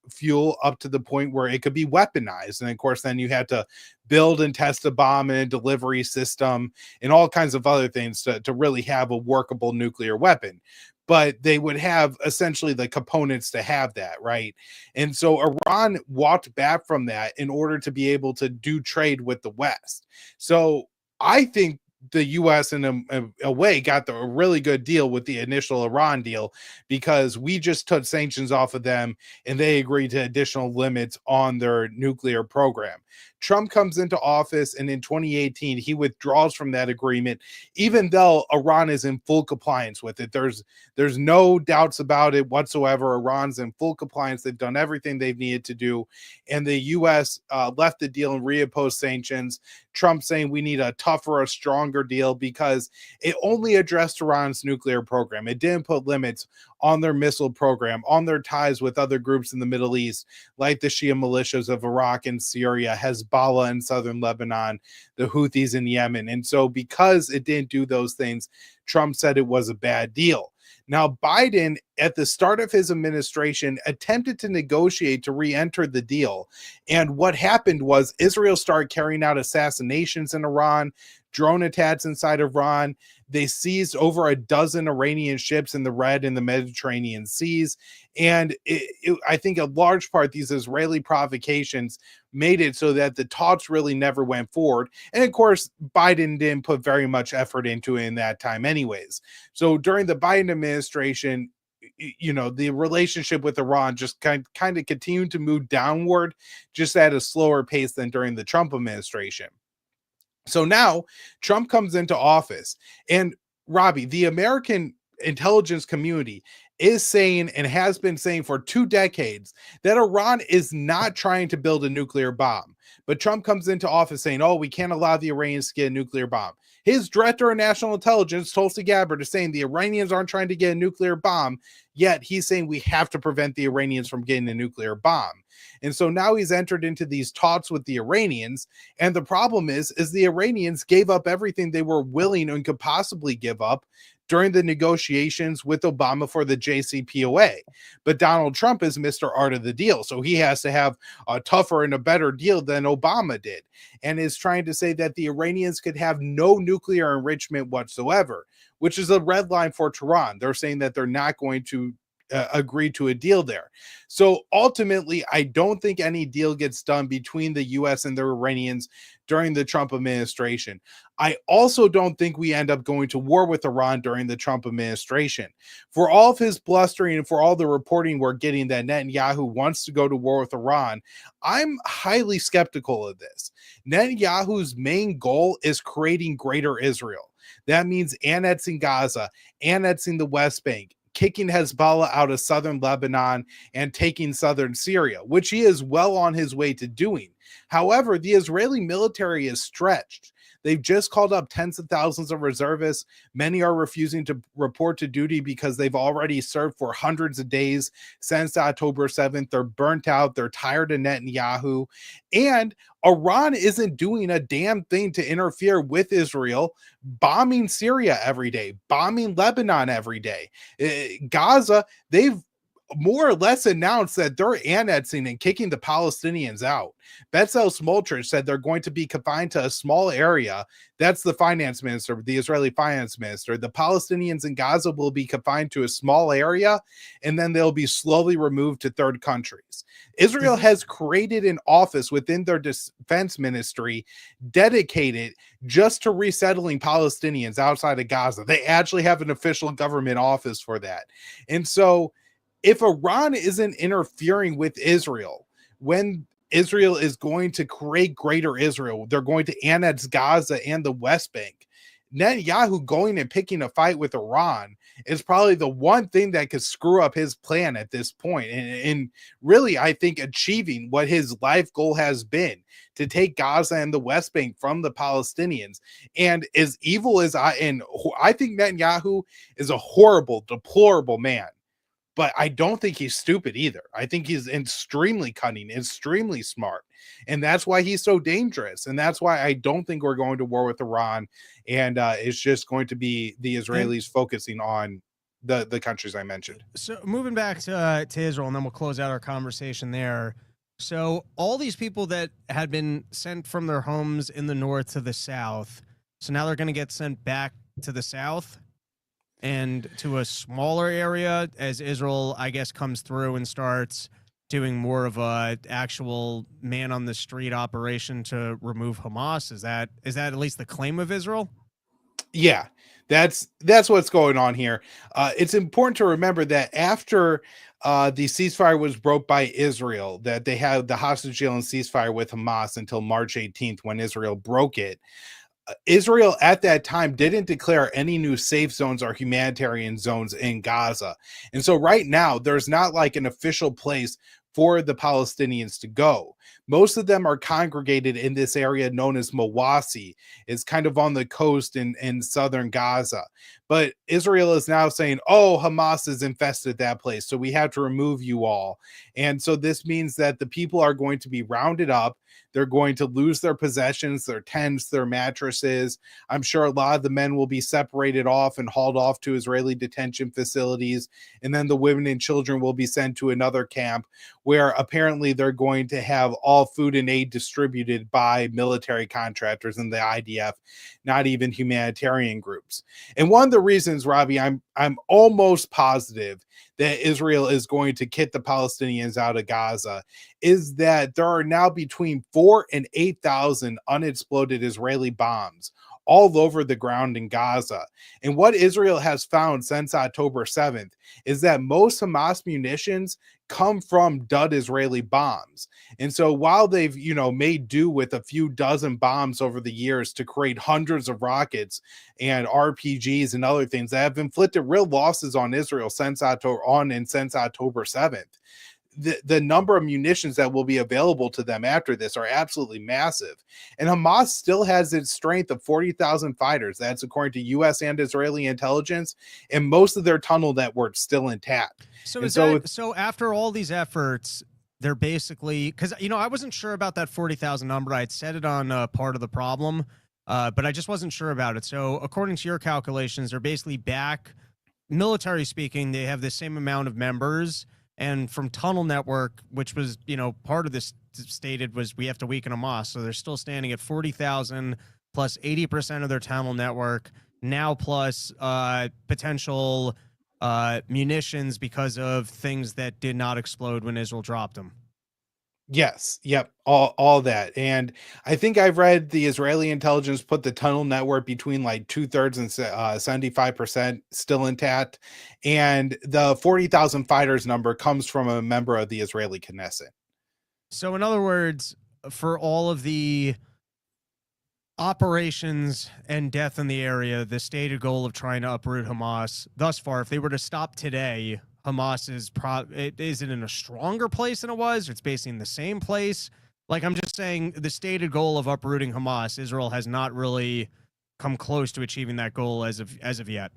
fuel up to the point where it could be weaponized. And of course, then you had to build and test a bomb and a delivery system and all kinds of other things to really have a workable nuclear weapon. But they would have essentially the components to have that, right? And so Iran walked back from that in order to be able to do trade with the West. So I think the U.S. in a way got a really good deal with the initial Iran deal, because we just took sanctions off of them and they agreed to additional limits on their nuclear program. Trump comes into office, and in 2018 he withdraws from that agreement, even though Iran is in full compliance with it. There's no doubts about it whatsoever. Iran's in full compliance. They've done everything they've needed to do, and the U.S. Left the deal and reimposed sanctions. Trump saying we need a tougher, a stronger deal, because it only addressed Iran's nuclear program. It didn't put limits on their missile program, on their ties with other groups in the Middle East, like the Shia militias of Iraq and Syria, Hezbollah in southern Lebanon, the Houthis in Yemen. And so because it didn't do those things, Trump said it was a bad deal. Now, Biden, at the start of his administration, attempted to negotiate to re-enter the deal. And what happened was Israel started carrying out assassinations in Iran, drone attacks inside Iran. They seized over a dozen Iranian ships in the Red and the Mediterranean seas. And I think a large part, these Israeli provocations made it so that the talks really never went forward. And of course, Biden didn't put very much effort into it in that time anyways. So during the Biden administration, the relationship with Iran just kind of continued to move downward, just at a slower pace than during the Trump administration. So now Trump comes into office, and Robbie, the American intelligence community is saying, and has been saying for 2 decades, that Iran is not trying to build a nuclear bomb. But Trump comes into office saying, oh, we can't allow the Iranians to get a nuclear bomb. His director of national intelligence, Tulsi Gabbard, is saying the Iranians aren't trying to get a nuclear bomb, yet he's saying we have to prevent the Iranians from getting a nuclear bomb. And so now he's entered into these talks with the Iranians. And the problem is the Iranians gave up everything they were willing and could possibly give up during the negotiations with Obama for the JCPOA. But Donald Trump is Mr. Art of the deal. So he has to have a tougher and a better deal than Obama did, and is trying to say that the Iranians could have no nuclear enrichment whatsoever, which is a red line for Tehran. They're saying that they're not going to agree to a deal there. So ultimately, I don't think any deal gets done between the U.S. and the Iranians during the Trump administration. I also don't think we end up going to war with Iran during the Trump administration. For all of his blustering and for all the reporting we're getting that Netanyahu wants to go to war with Iran, I'm highly skeptical of this. Netanyahu's main goal is creating greater Israel. That means annexing Gaza, annexing the West Bank, kicking Hezbollah out of southern Lebanon, and taking southern Syria, which he is well on his way to doing. However, the Israeli military is stretched. They've just called up tens of thousands of reservists. Many are refusing to report to duty because they've already served for hundreds of days since October 7th. They're burnt out. They're tired of Netanyahu. And Iran isn't doing a damn thing to interfere with Israel, bombing Syria every day, bombing Lebanon every day. Gaza, they've more or less announced that they're annexing and kicking the Palestinians out. Bezalel Smotrich said they're going to be confined to a small area. That's the finance minister, the Israeli finance minister. The Palestinians in Gaza will be confined to a small area, and then they'll be slowly removed to third countries. Israel has created an office within their defense ministry dedicated just to resettling Palestinians outside of Gaza. They actually have an official government office for that. And so if Iran isn't interfering with Israel when Israel is going to create greater Israel, they're going to annex Gaza and the West Bank, Netanyahu going and picking a fight with Iran is probably the one thing that could screw up his plan at this point. And really, I think achieving what his life goal has been, to take Gaza and the West Bank from the Palestinians. And as evil as I think Netanyahu is a horrible, deplorable man. But I don't think he's stupid either. I think he's extremely cunning, extremely smart. And that's why he's so dangerous. And that's why I don't think we're going to war with Iran. And it's just going to be the Israelis focusing on the countries I mentioned. So moving back to Israel, and then we'll close out our conversation there. So all these people that had been sent from their homes in the north to the south, so now they're going to get sent back to the south and to a smaller area as Israel, I guess, comes through and starts doing more of a actual man on the street operation to remove Hamas. Is that at least the claim of Israel? Yeah, that's what's going on here. It's important to remember that after the ceasefire was broke by Israel, that they had the hostage deal and ceasefire with Hamas until March 18th when Israel broke it. Israel at that time didn't declare any new safe zones or humanitarian zones in Gaza. And so right now, there's not like an official place for the Palestinians to go. Most of them are congregated in this area known as Mawasi. It's kind of on the coast in southern Gaza. But Israel is now saying, oh, Hamas has infested that place, so we have to remove you all. And so this means that the people are going to be rounded up. They're going to lose their possessions, their tents, their mattresses. I'm sure a lot of the men will be separated off and hauled off to Israeli detention facilities. And then the women and children will be sent to another camp where apparently they're going to have all food and aid distributed by military contractors and the IDF, not even humanitarian groups. And one of the reasons, Robbie, I'm almost positive that Israel is going to kick the Palestinians out of Gaza is that there are now between 4,000 and 8,000 unexploded Israeli bombs all over the ground in Gaza. And what Israel has found since October 7th is that most Hamas munitions come from dud Israeli bombs. And so while they've, made do with a few dozen bombs over the years to create hundreds of rockets and RPGs and other things that have inflicted real losses on Israel since October 7th, the number of munitions that will be available to them after this are absolutely massive. And Hamas still has its strength of 40,000 fighters. That's according to U.S. and Israeli intelligence, and most of their tunnel network still intact. So after all these efforts, they're basically, because I wasn't sure about that 40,000 number. I had said it on part of the problem, but I just wasn't sure about it. So according to your calculations, they're basically back. Military speaking, they have the same amount of members. And from Tunnel Network, which was, part of this stated was we have to weaken Hamas. So they're still standing at 40,000 plus 80% of their Tunnel Network now, plus potential munitions because of things that did not explode when Israel dropped them. Yes. Yep. All that. And I think I've read the Israeli intelligence put the tunnel network between like 2/3 and 75% still intact. And the 40,000 fighters number comes from a member of the Israeli Knesset. So in other words, for all of the operations and death in the area, the stated goal of trying to uproot Hamas thus far, if they were to stop today, Hamas is it in a stronger place than it was? It's basically in the same place. Like, I'm just saying the stated goal of uprooting Hamas, Israel has not really come close to achieving that goal as of yet.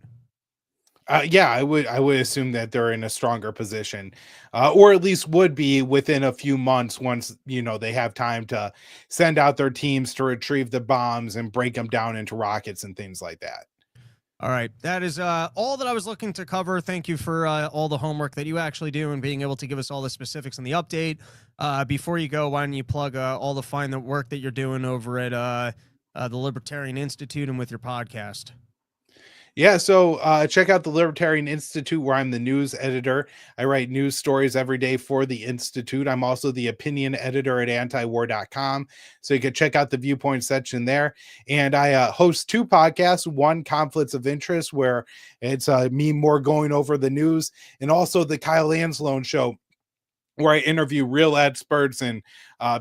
Yeah, I would assume that they're in a stronger position, or at least would be within a few months once they have time to send out their teams to retrieve the bombs and break them down into rockets and things like that. All right. That is all that I was looking to cover. Thank you for all the homework that you actually do and being able to give us all the specifics on the update. Before you go, why don't you plug all the fine work that you're doing over at the Libertarian Institute and with your podcast? Yeah, so check out the Libertarian Institute, where I'm the news editor. I write news stories every day for the Institute. I'm also the opinion editor at antiwar.com, so you can check out the viewpoint section there. And I host two podcasts, one Conflicts of Interest, where it's me more going over the news, and also the Kyle Anslone Show, where I interview real experts and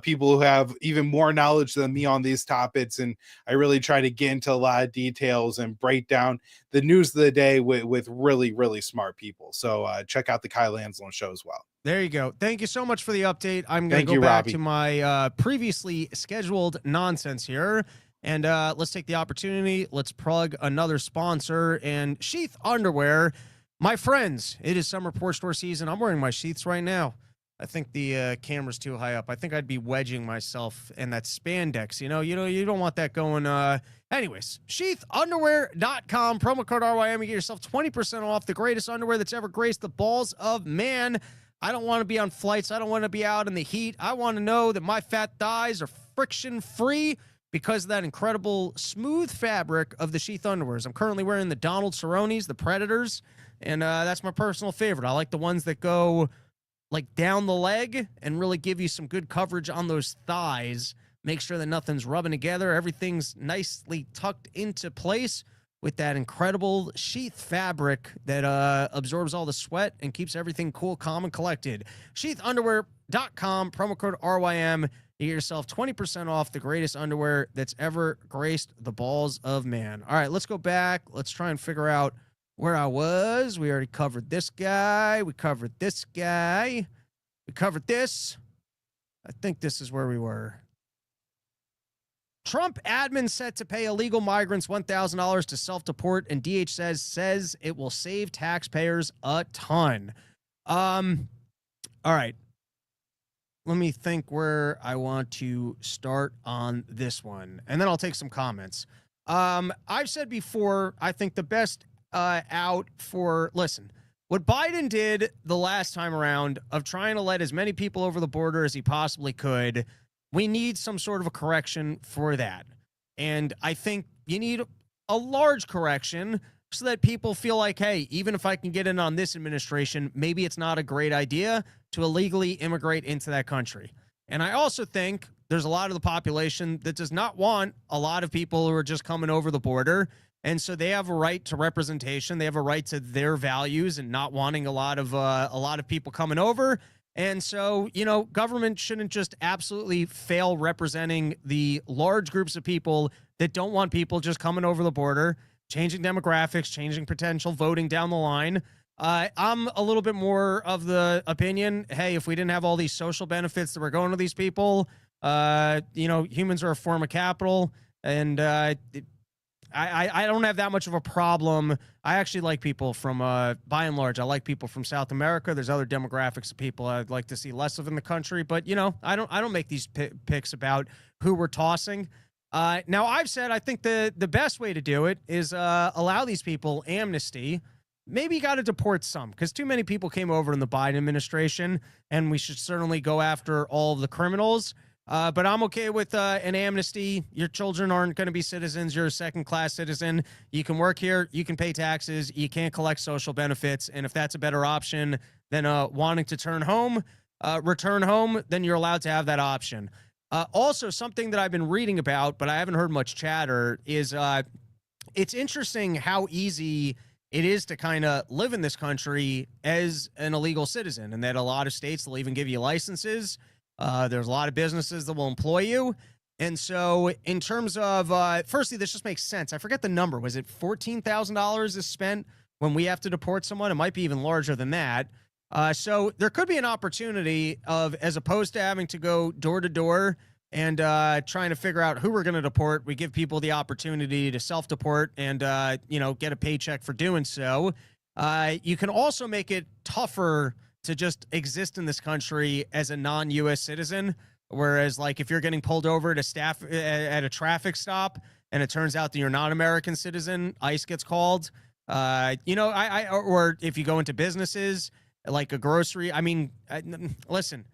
people who have even more knowledge than me on these topics. And I really try to get into a lot of details and break down the news of the day with really, really smart people. So check out the Kyle Anslone Show as well. There you go. Thank you so much for the update. I'm going to go back to my previously scheduled nonsense here. And let's take the opportunity. Let's plug another sponsor, and Sheath Underwear. My friends, it is summer porch store season. I'm wearing my sheaths right now. I think the camera's too high up. I think I'd be wedging myself in that spandex. You don't want that going. Anyways, sheathunderwear.com, promo code RYM. You get yourself 20% off the greatest underwear that's ever graced the balls of man. I don't want to be on flights. I don't want to be out in the heat. I want to know that my fat thighs are friction free because of that incredible smooth fabric of the Sheath underwears. I'm currently wearing the Donald Cerrone's, the Predators, and that's my personal favorite. I like the ones that go like down the leg and really give you some good coverage on those thighs. Make sure that nothing's rubbing together. Everything's nicely tucked into place with that incredible sheath fabric that absorbs all the sweat and keeps everything cool, calm, and collected. Sheathunderwear.com, promo code RYM. You get yourself 20% off the greatest underwear that's ever graced the balls of man. All right, let's go back. Let's try and figure out where I was. We already covered this guy. We covered this guy. We covered this. I think this is where we were. Trump admin set to pay illegal migrants $1,000 to self-deport, and DH says it will save taxpayers a ton. All right. Let me think where I want to start on this one, and then I'll take some comments. I've said before, I think the best out for, listen, what Biden did the last time around of trying to let as many people over the border as he possibly could, we need some sort of a correction for that. And I think you need a large correction so that people feel like, hey, even if I can get in on this administration, maybe it's not a great idea to illegally immigrate into that country. And I also think there's a lot of the population that does not want a lot of people who are just coming over the border. And so they have a right to representation. They have a right to their values and not wanting a lot of people coming over. And so, you know, government shouldn't just absolutely fail representing the large groups of people that don't want people just coming over the border, changing demographics, changing potential voting down the line. I'm a little bit more of the opinion, hey, if we didn't have all these social benefits that were going to these people, you know, humans are a form of capital, and I don't have that much of a problem. I actually like people from, by and large, I like people from South America. There's other demographics of people I'd like to see less of in the country, but you know, I don't make these picks about who we're tossing. Now I've said, I think the best way to do it is, allow these people amnesty. Maybe you got to deport some, because too many people came over in the Biden administration, and we should certainly go after all of the criminals. But I'm okay with an amnesty. Your children aren't going to be citizens. You're a second-class citizen. You can work here. You can pay taxes. You can't collect social benefits. And if that's a better option than wanting to return home, then you're allowed to have that option. Also, something that I've been reading about, but I haven't heard much chatter, is it's interesting how easy it is to kind of live in this country as an illegal citizen, and that a lot of states will even give you licenses. There's a lot of businesses that will employ you. And so in terms of, firstly, this just makes sense. I forget the number. Was it $14,000 is spent when we have to deport someone? It might be even larger than that. So there could be an opportunity of, as opposed to having to go door to door and trying to figure out who we're going to deport, we give people the opportunity to self-deport and, you know, get a paycheck for doing so. You can also make it tougher to just exist in this country as a non-U.S. citizen. Whereas, like, if you're getting pulled over at a traffic stop and it turns out that you're not an American citizen, ICE gets called. You know, or if you go into businesses like a grocery, I mean, listen,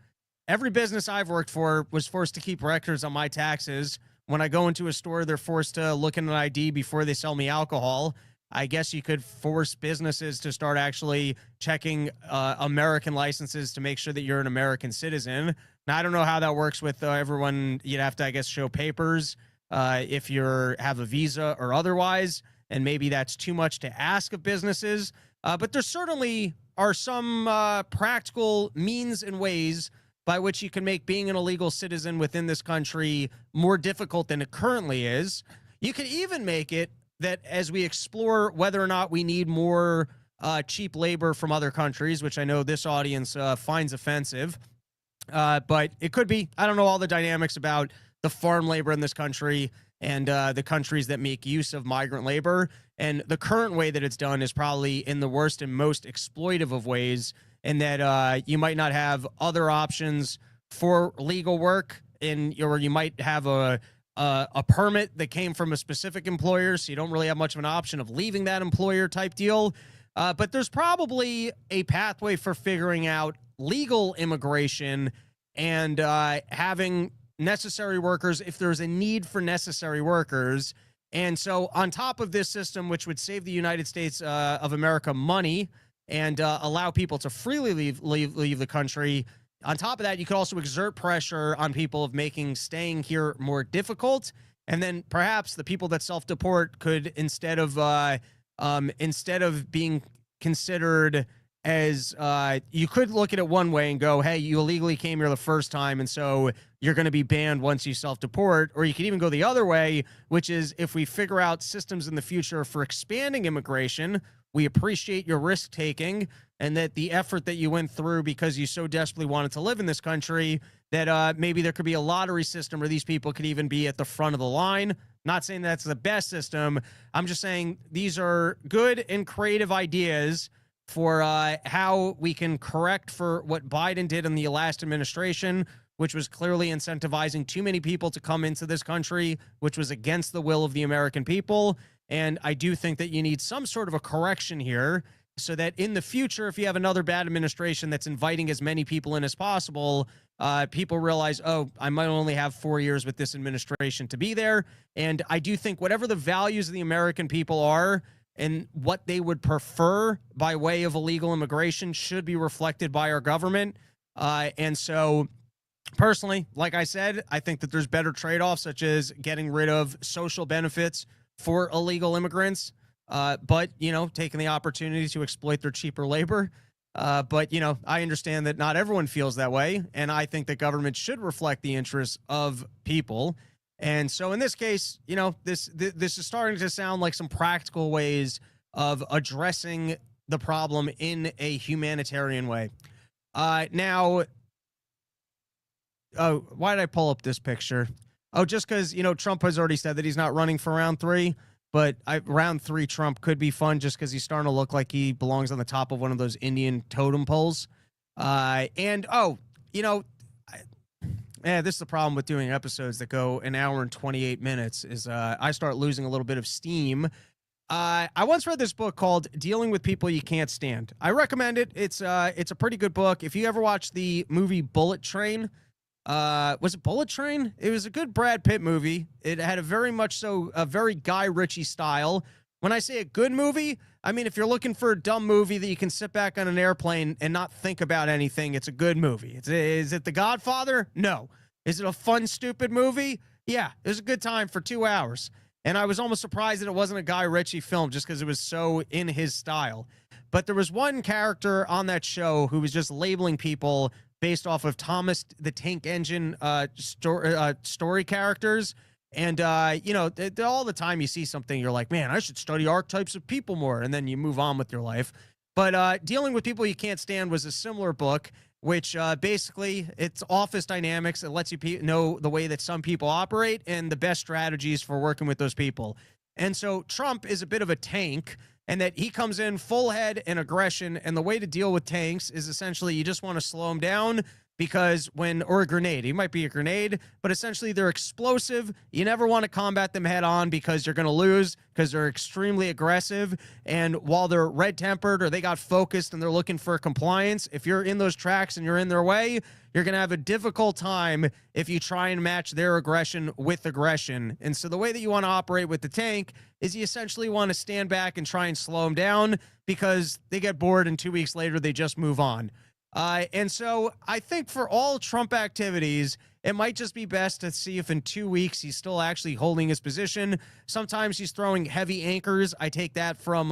every business I've worked for was forced to keep records on my taxes. When I go into a store, they're forced to look at an ID before they sell me alcohol. I guess you could force businesses to start actually checking American licenses to make sure that you're an American citizen. Now, I don't know how that works with everyone. You'd have to, I guess, show papers if you have a visa or otherwise, and maybe that's too much to ask of businesses. But there certainly are some practical means and ways by which you can make being an illegal citizen within this country more difficult than it currently is. You could even make it that as we explore whether or not we need more cheap labor from other countries, which I know this audience finds offensive, but it could be, I don't know all the dynamics about the farm labor in this country and the countries that make use of migrant labor. And the current way that it's done is probably in the worst and most exploitive of ways, in that you might not have other options for legal work, or you might have a permit that came from a specific employer, so you don't really have much of an option of leaving that employer type deal. But there's probably a pathway for figuring out legal immigration and having necessary workers if there's a need for necessary workers. And so on top of this system, which would save the United States of America money and allow people to freely leave the country, on top of that, you could also exert pressure on people of making staying here more difficult. And then perhaps the people that self-deport could, instead of being considered as, you could look at it one way and go, hey, you illegally came here the first time, and so you're going to be banned once you self-deport. Or you could even go the other way, which is, if we figure out systems in the future for expanding immigration, we appreciate your risk-taking and that the effort that you went through because you so desperately wanted to live in this country, that maybe there could be a lottery system where these people could even be at the front of the line. Not saying that's the best system. I'm just saying these are good and creative ideas for how we can correct for what Biden did in the last administration, which was clearly incentivizing too many people to come into this country, which was against the will of the American people. And I do think that you need some sort of a correction here so that in the future, if you have another bad administration that's inviting as many people in as possible, people realize, oh, I might only have 4 years with this administration to be there. And I do think whatever the values of the American people are and what they would prefer by way of illegal immigration should be reflected by our government. And so personally, like I said, I think that there's better trade-offs, such as getting rid of social benefits for illegal immigrants, but, taking the opportunity to exploit their cheaper labor. But, I understand that not everyone feels that way, and I think that government should reflect the interests of people. And so in this case, this is starting to sound like some practical ways of addressing the problem in a humanitarian way. Now, oh, why did I pull up this picture? Oh, just because, Trump has already said that he's not running for round 3. But round 3 Trump could be fun just because he's starting to look like he belongs on the top of one of those Indian totem poles. This is the problem with doing episodes that go an hour and 28 minutes is I start losing a little bit of steam. I once read this book called Dealing with People You Can't Stand. I recommend it. It's a pretty good book. If you ever watched the movie Bullet Train, was it Bullet Train? It was a good Brad Pitt movie. It had a very Guy Ritchie style. When I say a good movie, I mean, if you're looking for a dumb movie that you can sit back on an airplane and not think about anything, it's a good movie. Is it The Godfather? No. Is it a fun, stupid movie? Yeah, it was a good time for 2 hours. And I was almost surprised that it wasn't a Guy Ritchie film just because it was so in his style. But there was one character on that show who was just labeling people based off of Thomas the Tank Engine story characters. And, all the time you see something, you're like, man, I should study archetypes of people more. And then you move on with your life. But Dealing with People You Can't Stand was a similar book, which basically it's office dynamics. It lets you know the way that some people operate and the best strategies for working with those people. And so Trump is a bit of a tank, and that he comes in full head and aggression. And the way to deal with tanks is essentially you just want to slow them down or a grenade. It might be a grenade, but essentially they're explosive. You never want to combat them head on because you're going to lose because they're extremely aggressive. And while they're red-tempered or they got focused and they're looking for compliance, if you're in those tracks and you're in their way, you're going to have a difficult time if you try and match their aggression with aggression. And so the way that you want to operate with the tank is you essentially want to stand back and try and slow them down because they get bored and 2 weeks later they just move on. And so I think for all Trump activities, it might just be best to see if in 2 weeks he's still actually holding his position. Sometimes he's throwing heavy anchors. I take that from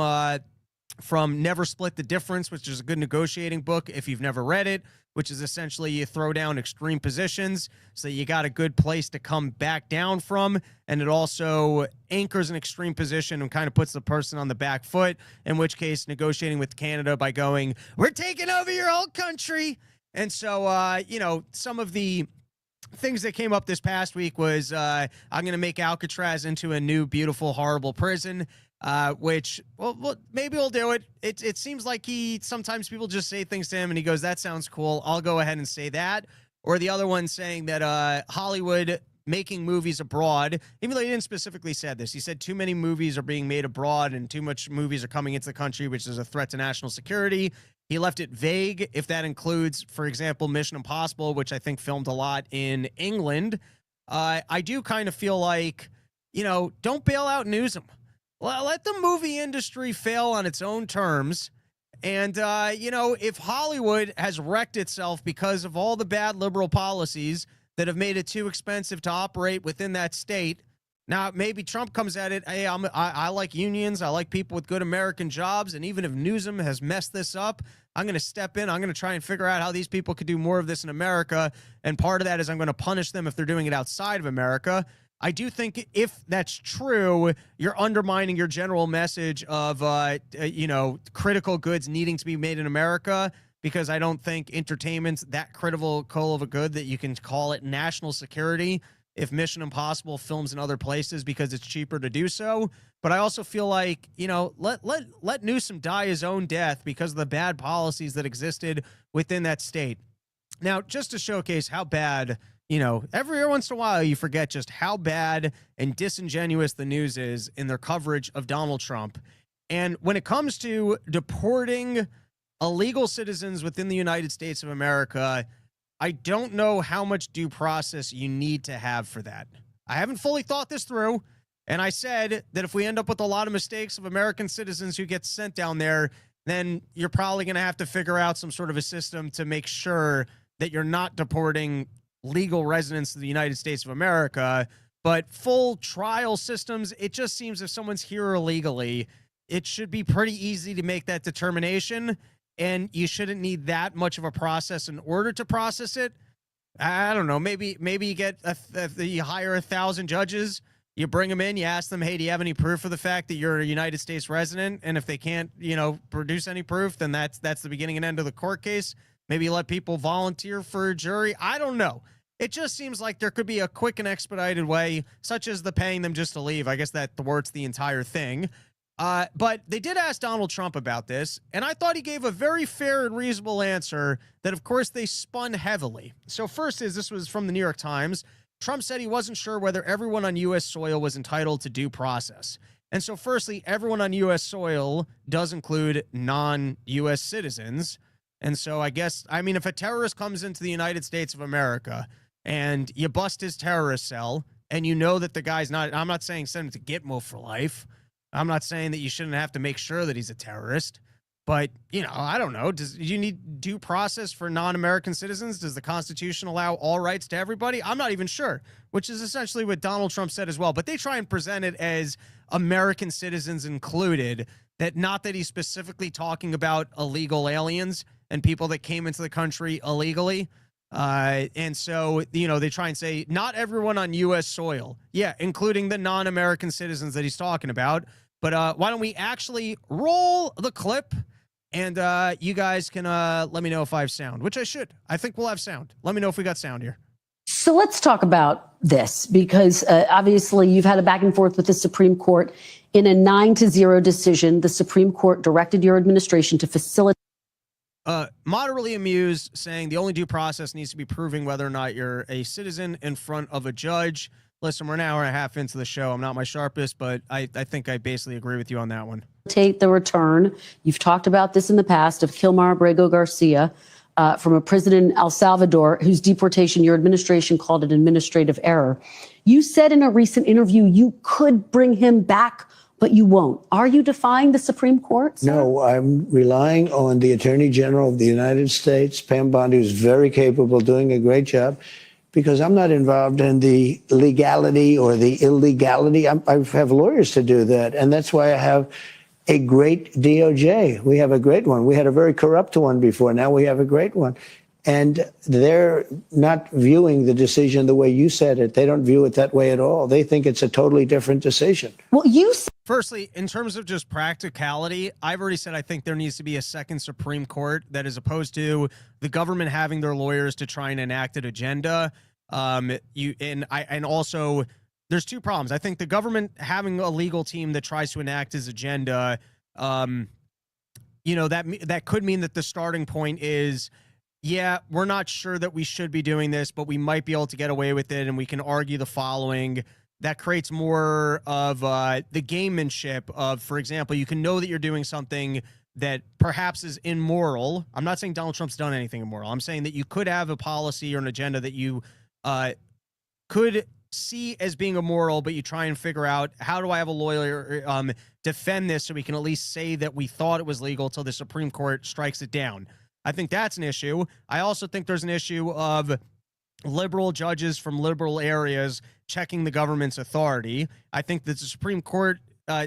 Never Split the Difference, which is a good negotiating book if you've never read it, which is essentially you throw down extreme positions so you got a good place to come back down from. And it also anchors an extreme position and kind of puts the person on the back foot, in which case negotiating with Canada by going, we're taking over your whole country. And so, some of the things that came up this past week was I'm going to make Alcatraz into a new, beautiful, horrible prison. Which, well, maybe we'll do it. It seems like sometimes people just say things to him and he goes, that sounds cool. I'll go ahead and say that. Or the other one saying that Hollywood making movies abroad, even though he didn't specifically say this, he said too many movies are being made abroad and too much movies are coming into the country, which is a threat to national security. He left it vague if that includes, for example, Mission Impossible, which I think filmed a lot in England. I do kind of feel like, don't bail out Newsom. Let the movie industry fail on its own terms. And, if Hollywood has wrecked itself because of all the bad liberal policies that have made it too expensive to operate within that state, Now, maybe Trump comes at it, hey, I like unions, I like people with good American jobs, and even if Newsom has messed this up, I'm going to step in, I'm going to try and figure out how these people could do more of this in America, and part of that is I'm going to punish them if they're doing it outside of America. I do think if that's true, you're undermining your general message of, critical goods needing to be made in America, because I don't think entertainment's that critical of a good that you can call it national security if Mission Impossible films in other places because it's cheaper to do so. But I also feel like, let Newsom die his own death because of the bad policies that existed within that state. Now, just to showcase how bad, every once in a while you forget just how bad and disingenuous the news is in their coverage of Donald Trump. And when it comes to deporting illegal citizens within the United States of America, I don't know how much due process you need to have for that. I haven't fully thought this through, and I said that if we end up with a lot of mistakes of American citizens who get sent down there, then you're probably going to have to figure out some sort of a system to make sure that you're not deporting legal residents to the United States of America. But full trial systems, it just seems if someone's here illegally, it should be pretty easy to make that determination. And you shouldn't need that much of a process in order to process it. I don't know. Maybe you get you hire 1,000 judges, you bring them in, you ask them, hey, do you have any proof of the fact that you're a United States resident? And if they can't, produce any proof, then that's the beginning and end of the court case. Maybe you let people volunteer for a jury. I don't know. It just seems like there could be a quick and expedited way, such as the paying them just to leave. I guess that thwarts the entire thing. But they did ask Donald Trump about this, and I thought he gave a very fair and reasonable answer that, of course, they spun heavily. So first this was from the New York Times. Trump said he wasn't sure whether everyone on U.S. soil was entitled to due process. And so firstly, everyone on U.S. soil does include non-U.S. citizens. And so if a terrorist comes into the United States of America and you bust his terrorist cell and you know that the guy's not, I'm not saying send him to Gitmo for life. I'm not saying that you shouldn't have to make sure that he's a terrorist, but, I don't know. Do you need due process for non-American citizens? Does the Constitution allow all rights to everybody? I'm not even sure, which is essentially what Donald Trump said as well. But they try and present it as American citizens included, not that he's specifically talking about illegal aliens and people that came into the country illegally. And so, they try and say not everyone on U.S. soil. Yeah, including the non-American citizens that he's talking about. But why don't we actually roll the clip and you guys can let me know if I have sound, which I should. I think we'll have sound. Let me know if we got sound here. So let's talk about this because obviously you've had a back and forth with the Supreme Court. In a 9-0 decision, the Supreme Court directed your administration to facilitate. Moderately amused, saying the only due process needs to be proving whether or not you're a citizen in front of a judge. Listen, we're an hour and a half into the show. I'm not my sharpest, but I think I basically agree with you on that one. Take the return. You've talked about this in the past of Kilmar Abrego Garcia from a prison in El Salvador, whose deportation your administration called an administrative error. You said in a recent interview you could bring him back, but you won't. Are you defying the Supreme Court, sir? No, I'm relying on the Attorney General of the United States, Pam Bondi, who's very capable, doing a great job, because I'm not involved in the legality or the illegality. I have lawyers to do that, and that's why I have a great DOJ. We have a great one. We had a very corrupt one before. Now we have a great one. And they're not viewing the decision the way you said it. They don't view it that way at all. They think it's a totally different decision. Well, Firstly, in terms of just practicality, I've already said I think there needs to be a second Supreme Court that is opposed to the government having their lawyers to try and enact an agenda. And also there's two problems. I think the government having a legal team that tries to enact his agenda, that could mean that the starting point is, yeah, we're not sure that we should be doing this, but we might be able to get away with it, and we can argue the following. That creates more of the gamemanship of, for example, you can know that you're doing something that perhaps is immoral. I'm not saying Donald Trump's done anything immoral. I'm saying that you could have a policy or an agenda that you could see as being immoral, but you try and figure out, how do I have a lawyer defend this so we can at least say that we thought it was legal till the Supreme Court strikes it down. I think that's an issue. I also think there's an issue of liberal judges from liberal areas checking the government's authority. I think that the Supreme Court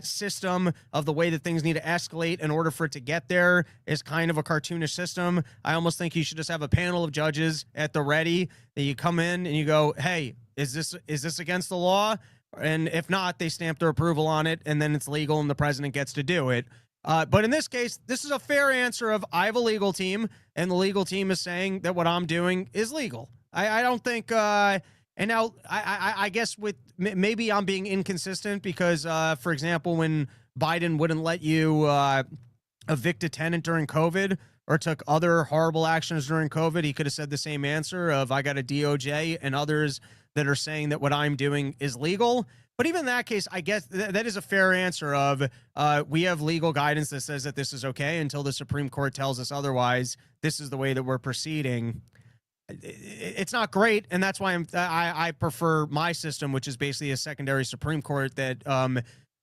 system of the way that things need to escalate in order for it to get there is kind of a cartoonish system. I almost think you should just have a panel of judges at the ready that you come in and you go, hey, is this against the law? And if not, they stamp their approval on it, and then it's legal and the president gets to do it. But in this case, this is a fair answer of I have a legal team, and the legal team is saying that what I'm doing is legal. I don't think and now I guess with maybe I'm being inconsistent because, for example, when Biden wouldn't let you evict a tenant during COVID or took other horrible actions during COVID, he could have said the same answer of I got a DOJ and others that are saying that what I'm doing is legal. But even in that case, I guess that is a fair answer of we have legal guidance that says that this is okay until the Supreme Court tells us otherwise. This is the way that we're proceeding. It's not great, and that's why I prefer my system, which is basically a secondary Supreme Court that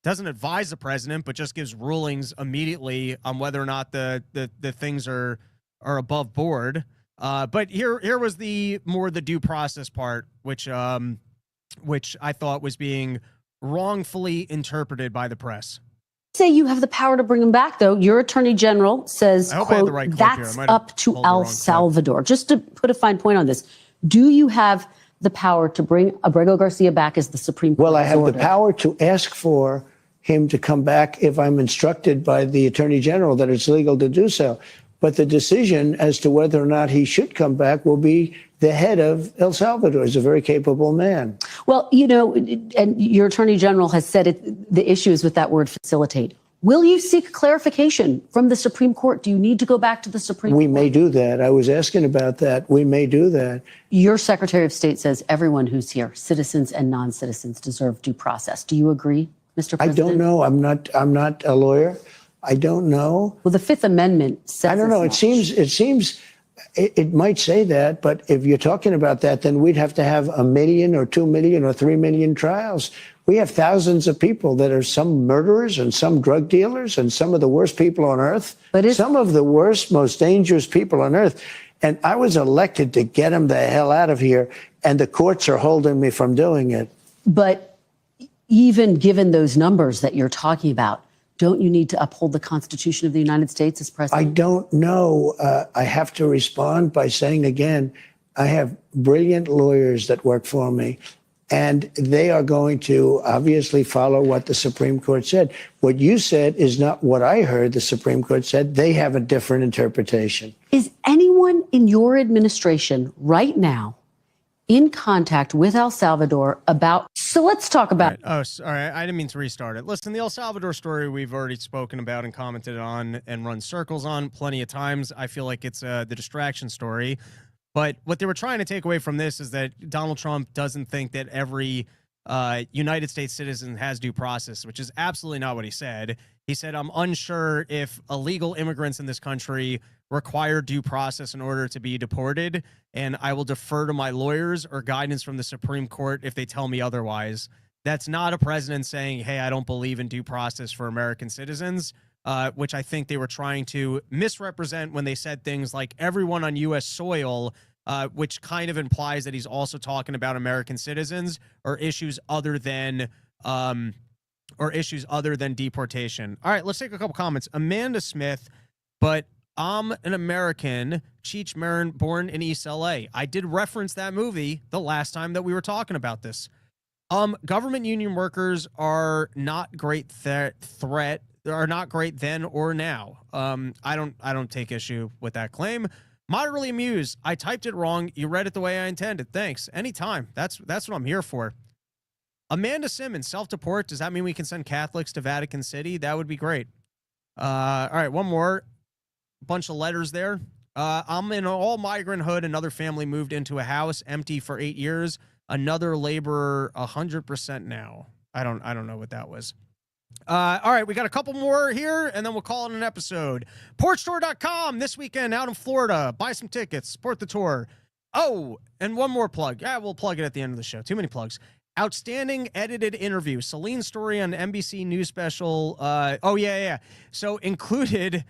doesn't advise the president, but just gives rulings immediately on whether or not the things are above board. But here was the due process part, which I thought was being wrongfully interpreted by the press. Say you have the power to bring him back, though. Your attorney general says, quote, that's up to El Salvador. Just to put a fine point on this, do you have the power to bring Abrego Garcia back as the Supreme Court? Well, I have the power to ask for him to come back if I'm instructed by the attorney general that it's legal to do so. But the decision as to whether or not he should come back will be the head of El Salvador. He's a very capable man. Well, and your attorney general has said the issue is with that word facilitate. Will you seek clarification from the Supreme Court? Do you need to go back to the Supreme Court? We may do that. I was asking about that. We may do that. Your Secretary of State says everyone who's here, citizens and non-citizens, deserve due process. Do you agree, Mr. President? I don't know. I'm not a lawyer. I don't know. Well, the Fifth Amendment says I don't know. It seems it might say that, but if you're talking about that, then we'd have to have 1 million or 2 million or 3 million trials. We have thousands of people that are some murderers and some drug dealers and some of the worst people on earth. Some of the worst, most dangerous people on earth. And I was elected to get them the hell out of here, and the courts are holding me from doing it. But even given those numbers that you're talking about, don't you need to uphold the Constitution of the United States as president? I don't know. I have to respond by saying again, I have brilliant lawyers that work for me, and they are going to obviously follow what the Supreme Court said. What you said is not what I heard the Supreme Court said. They have a different interpretation. Is anyone in your administration right now in contact with El Salvador about... So let's talk about... Right. Oh, sorry. I didn't mean to restart it. Listen, the El Salvador story we've already spoken about and commented on and run circles on plenty of times. I feel like it's the distraction story. But what they were trying to take away from this is that Donald Trump doesn't think that every United States citizen has due process, which is absolutely not what he said. He said, I'm unsure if illegal immigrants in this country require due process in order to be deported, and I will defer to my lawyers or guidance from the Supreme Court if they tell me otherwise. That's not a president saying, hey, I don't believe in due process for American citizens, which I think they were trying to misrepresent when they said things like everyone on U.S. soil, which kind of implies that he's also talking about American citizens or issues other than deportation. All right, let's take a couple comments. Amanda Smith, but I'm an American, Cheech Marin, born in East LA. I did reference that movie the last time that we were talking about this. Government union workers are not great are not great then or now. I don't take issue with that claim. Moderately amused. I typed it wrong. You read it the way I intended. Thanks. Anytime. That's what I'm here for. Amanda Simmons, self-deport. Does that mean we can send Catholics to Vatican City? That would be great. All right, one more. Bunch of letters there. I'm in all migrant hood. Another family moved into a house empty for 8 years. Another laborer 100% now. I don't know what that was. All right, we got a couple more here, and then we'll call it an episode. Porchtour.com this weekend out in Florida. Buy some tickets. Support the tour. Oh, and one more plug. Yeah, we'll plug it at the end of the show. Too many plugs. Outstanding edited interview. Celine's story on NBC News special. So included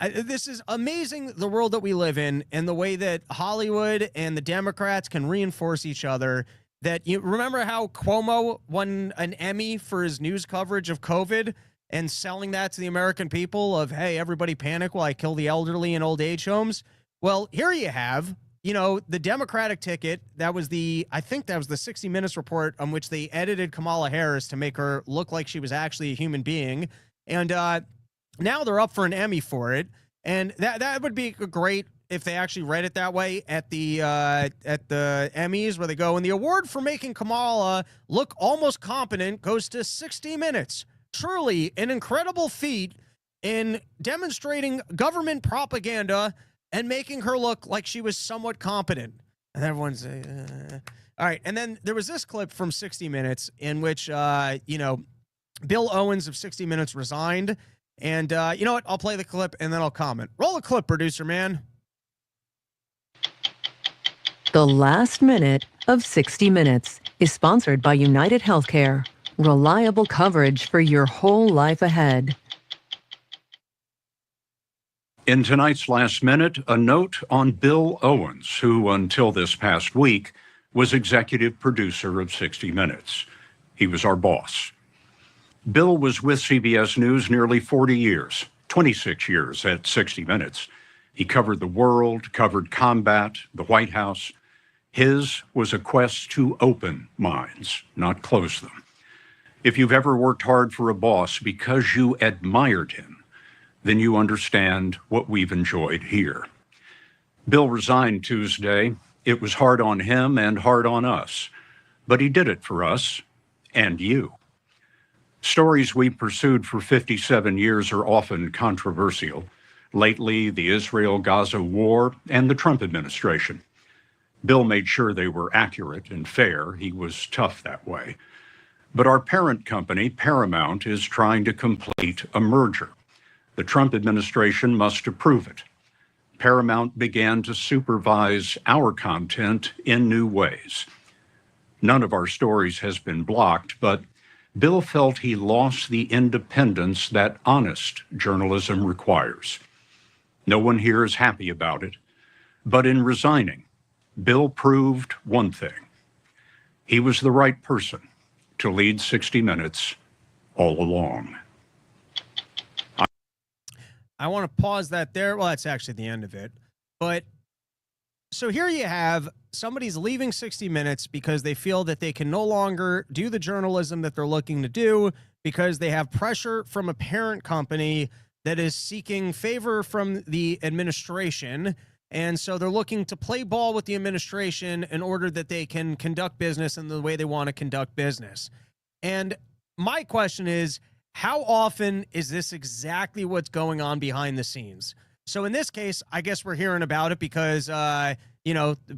this is amazing, the world that we live in, and the way that Hollywood and the Democrats can reinforce each other. That, you remember how Cuomo won an Emmy for his news coverage of COVID and selling that to the American people of, hey, everybody panic while I kill the elderly in old age homes. Well, here you have, the Democratic ticket. I think that was the 60 Minutes report on which they edited Kamala Harris to make her look like she was actually a human being. And now they're up for an Emmy for it. And that would be great if they actually read it that way at the Emmys, where they go, and the award for making Kamala look almost competent goes to 60 Minutes. Truly an incredible feat in demonstrating government propaganda and making her look like she was somewhat competent. And everyone's, all right. And then there was this clip from 60 Minutes in which, Bill Owens of 60 Minutes resigned. And you know what? I'll play the clip and then I'll comment. Roll the clip, producer man. The last minute of 60 Minutes is sponsored by United Healthcare. Reliable coverage for your whole life ahead. In tonight's Last Minute, a note on Bill Owens, who until this past week was executive producer of 60 Minutes. He was our boss. Bill was with CBS News nearly 40 years, 26 years at 60 Minutes. He covered the world, covered combat, the White House. His was a quest to open minds, not close them. If you've ever worked hard for a boss because you admired him, then you understand what we've enjoyed here. Bill resigned Tuesday. It was hard on him and hard on us, but he did it for us and you. Stories we pursued for 57 years are often controversial. Lately, the Israel-Gaza war and the Trump administration. Bill made sure they were accurate and fair. He was tough that way. But our parent company, Paramount, is trying to complete a merger. The Trump administration must approve it. Paramount began to supervise our content in new ways. None of our stories has been blocked, but Bill felt he lost the independence that honest journalism requires. No one here is happy about it, but in resigning, Bill proved one thing. He was the right person to lead 60 Minutes all along. I want to pause that there. Well, that's actually the end of it. But so here you have somebody's leaving 60 Minutes because they feel that they can no longer do the journalism that they're looking to do because they have pressure from a parent company that is seeking favor from the administration. And so they're looking to play ball with the administration in order that they can conduct business in the way they want to conduct business. And my question is, how often is this exactly what's going on behind the scenes? So in this case, I guess we're hearing about it because,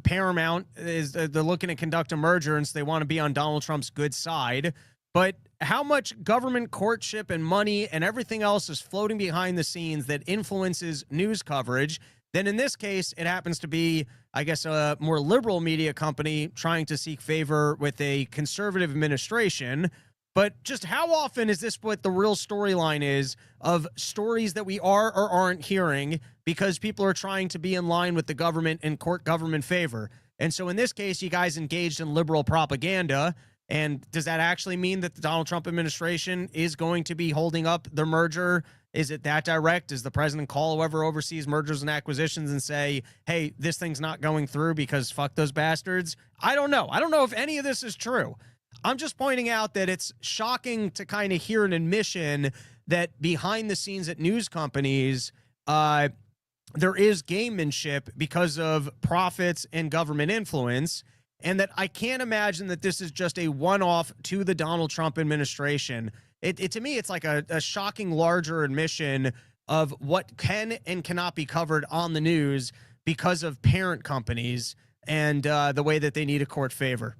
Paramount is they're looking to conduct a merger and so they want to be on Donald Trump's good side. But how much government courtship and money and everything else is floating behind the scenes that influences news coverage? Then in this case, it happens to be, I guess, a more liberal media company trying to seek favor with a conservative administration. But just how often is this what the real storyline is of stories that we are or aren't hearing because people are trying to be in line with the government and court government favor? And so in this case, you guys engaged in liberal propaganda. And does that actually mean that the Donald Trump administration is going to be holding up the merger? Is it that direct? Does the president call whoever oversees mergers and acquisitions and say, hey, this thing's not going through because fuck those bastards? I don't know. I don't know if any of this is true. I'm just pointing out that it's shocking to kind of hear an admission that behind the scenes at news companies, there is gamemanship because of profits and government influence. And that I can't imagine that this is just a one-off to the Donald Trump administration. To me, it's like a shocking larger admission of what can and cannot be covered on the news because of parent companies and the way that they need a court favor.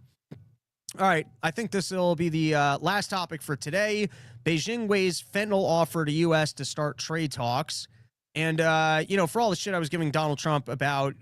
All right, I think this will be the last topic for today. Beijing weighs fentanyl offer to U.S. to start trade talks. And, for all the shit I was giving Donald Trump about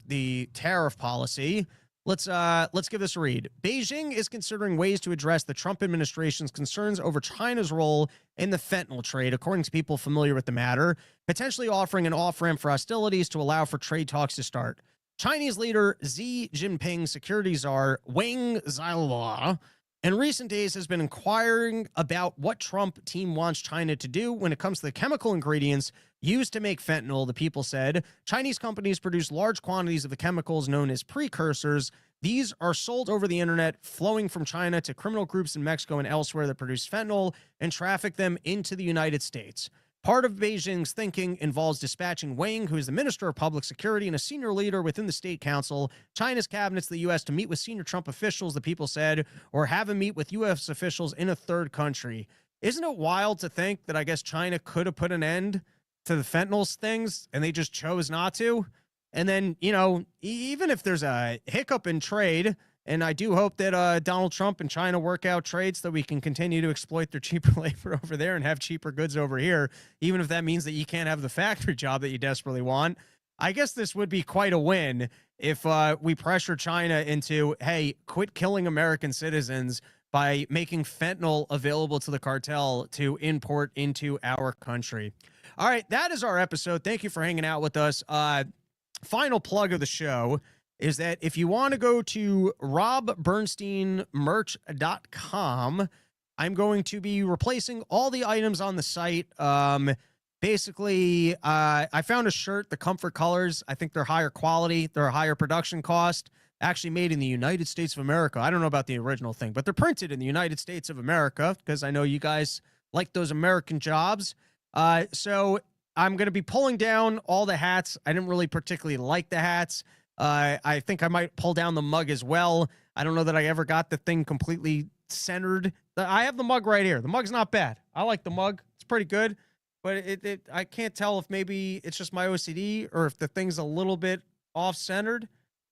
the tariff policy, Let's give this a read. Beijing is considering ways to address the Trump administration's concerns over China's role in the fentanyl trade, according to people familiar with the matter, potentially offering an off-ramp for hostilities to allow for trade talks to start. Chinese leader Xi Jinping's security czar Wang Zilong in recent days has been inquiring about what Trump team wants China to do when it comes to the chemical ingredients used to make fentanyl. The people said Chinese companies produce large quantities of the chemicals known as precursors. These are sold over the internet, flowing from China to criminal groups in Mexico and elsewhere that produce fentanyl and traffic them into the United States. Part of Beijing's thinking involves dispatching Wang, who is the Minister of Public Security and a senior leader within the State Council, China's cabinets, the U.S., to meet with senior Trump officials, the people said, or have him meet with U.S. officials in a third country. Isn't it wild to think that I guess China could have put an end to the fentanyl things and they just chose not to? And then, you know, even if there's a hiccup in trade, and I do hope that Donald Trump and China work out trades so that we can continue to exploit their cheaper labor over there and have cheaper goods over here, even if that means that you can't have the factory job that you desperately want. I guess this would be quite a win if we pressure China into, hey, quit killing American citizens by making fentanyl available to the cartel to import into our country. All right, that is our episode. Thank you for hanging out with us. Final plug of the show is that if you want to go to robbernsteinmerch.com, I'm going to be replacing all the items on the site. Basically, I found a shirt, the Comfort Colors. I think they're higher quality. They're a higher production cost. Actually made in the United States of America. I don't know about the original thing, but they're printed in the United States of America because I know you guys like those American jobs. So I'm going to be pulling down all the hats. I didn't really particularly like the hats. I think I might pull down the mug as well. I don't know that I ever got the thing completely centered. I have the mug right here. The mug's not bad. I like the mug. It's pretty good, but I can't tell if maybe it's just my OCD or if the thing's a little bit off-centered.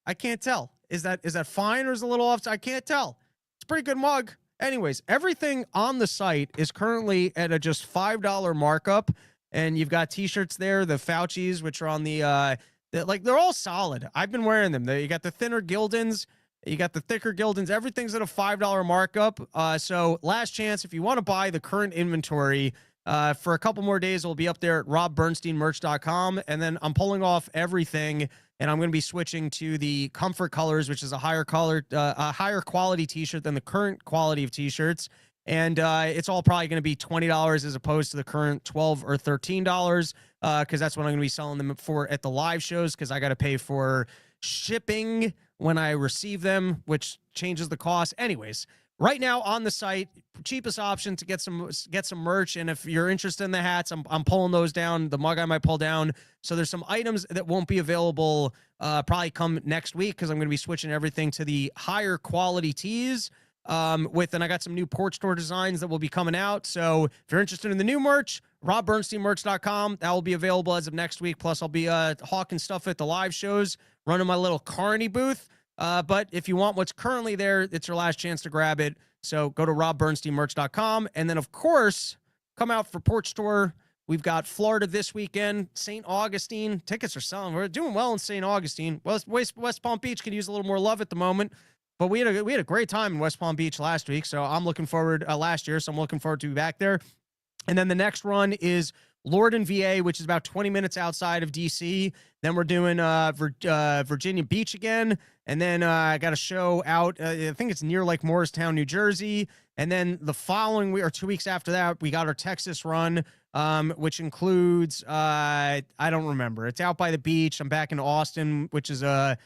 I can't tell. Is that fine or is it a little off? I can't tell. It's a pretty good mug. Anyways, everything on the site is currently at a just $5 markup, and you've got t-shirts there, the Fauci's, which are on the they're all solid. I've been wearing them. You got the thinner Gildans, you got the thicker Gildans. Everything's at a $5 markup. So last chance, if you want to buy the current inventory for a couple more days, it'll be up there at robbernsteinmerch.com. And then I'm pulling off everything, and I'm going to be switching to the Comfort Colors, which is a higher quality t-shirt than the current quality of t-shirts. And it's all probably going to be $20 as opposed to the current $12 or $13 because that's what I'm going to be selling them for at the live shows because I got to pay for shipping when I receive them, which changes the cost. Anyways, right now on the site, cheapest option to get some merch. And if you're interested in the hats, I'm pulling those down. The mug I might pull down. So there's some items that won't be available probably come next week because I'm going to be switching everything to the higher quality tees. And I got some new porch store designs that will be coming out. So if you're interested in the new merch, robbernsteinmerch.com. That will be available as of next week. Plus, I'll be hawking stuff at the live shows, running my little Carney booth. But if you want what's currently there, it's your last chance to grab it. So go to robbernsteinmerch.com. And then, of course, come out for Porch Store. We've got Florida this weekend, St. Augustine. Tickets are selling. We're doing well in St. Augustine. West Palm Beach could use a little more love at the moment. But we had a great time in West Palm Beach last week, so I'm looking forward last year, so I'm looking forward to be back there. And then the next run is Lorden, VA, which is about 20 minutes outside of DC. Then we're doing Virginia Beach again, and then I got a show out. I think it's near like Morristown, New Jersey. And then the following week or 2 weeks after that, we got our Texas run, which includes I don't remember. It's out by the beach. I'm back in Austin, which is a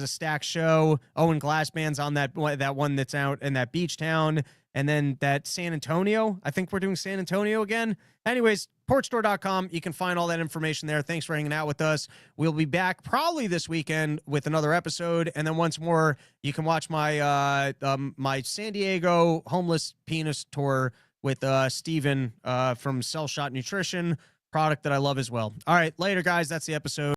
stacked show. Owen Glass Band's on that one that's out in that beach town. And then that San Antonio, I think we're doing San Antonio again. Anyways, porchstore.com. You can find all that information there. Thanks for hanging out with us. We'll be back probably this weekend with another episode. And then once more, you can watch my my San Diego homeless penis tour with Steven from Cell Shot Nutrition, product that I love as well. All right, later, guys. That's the episode.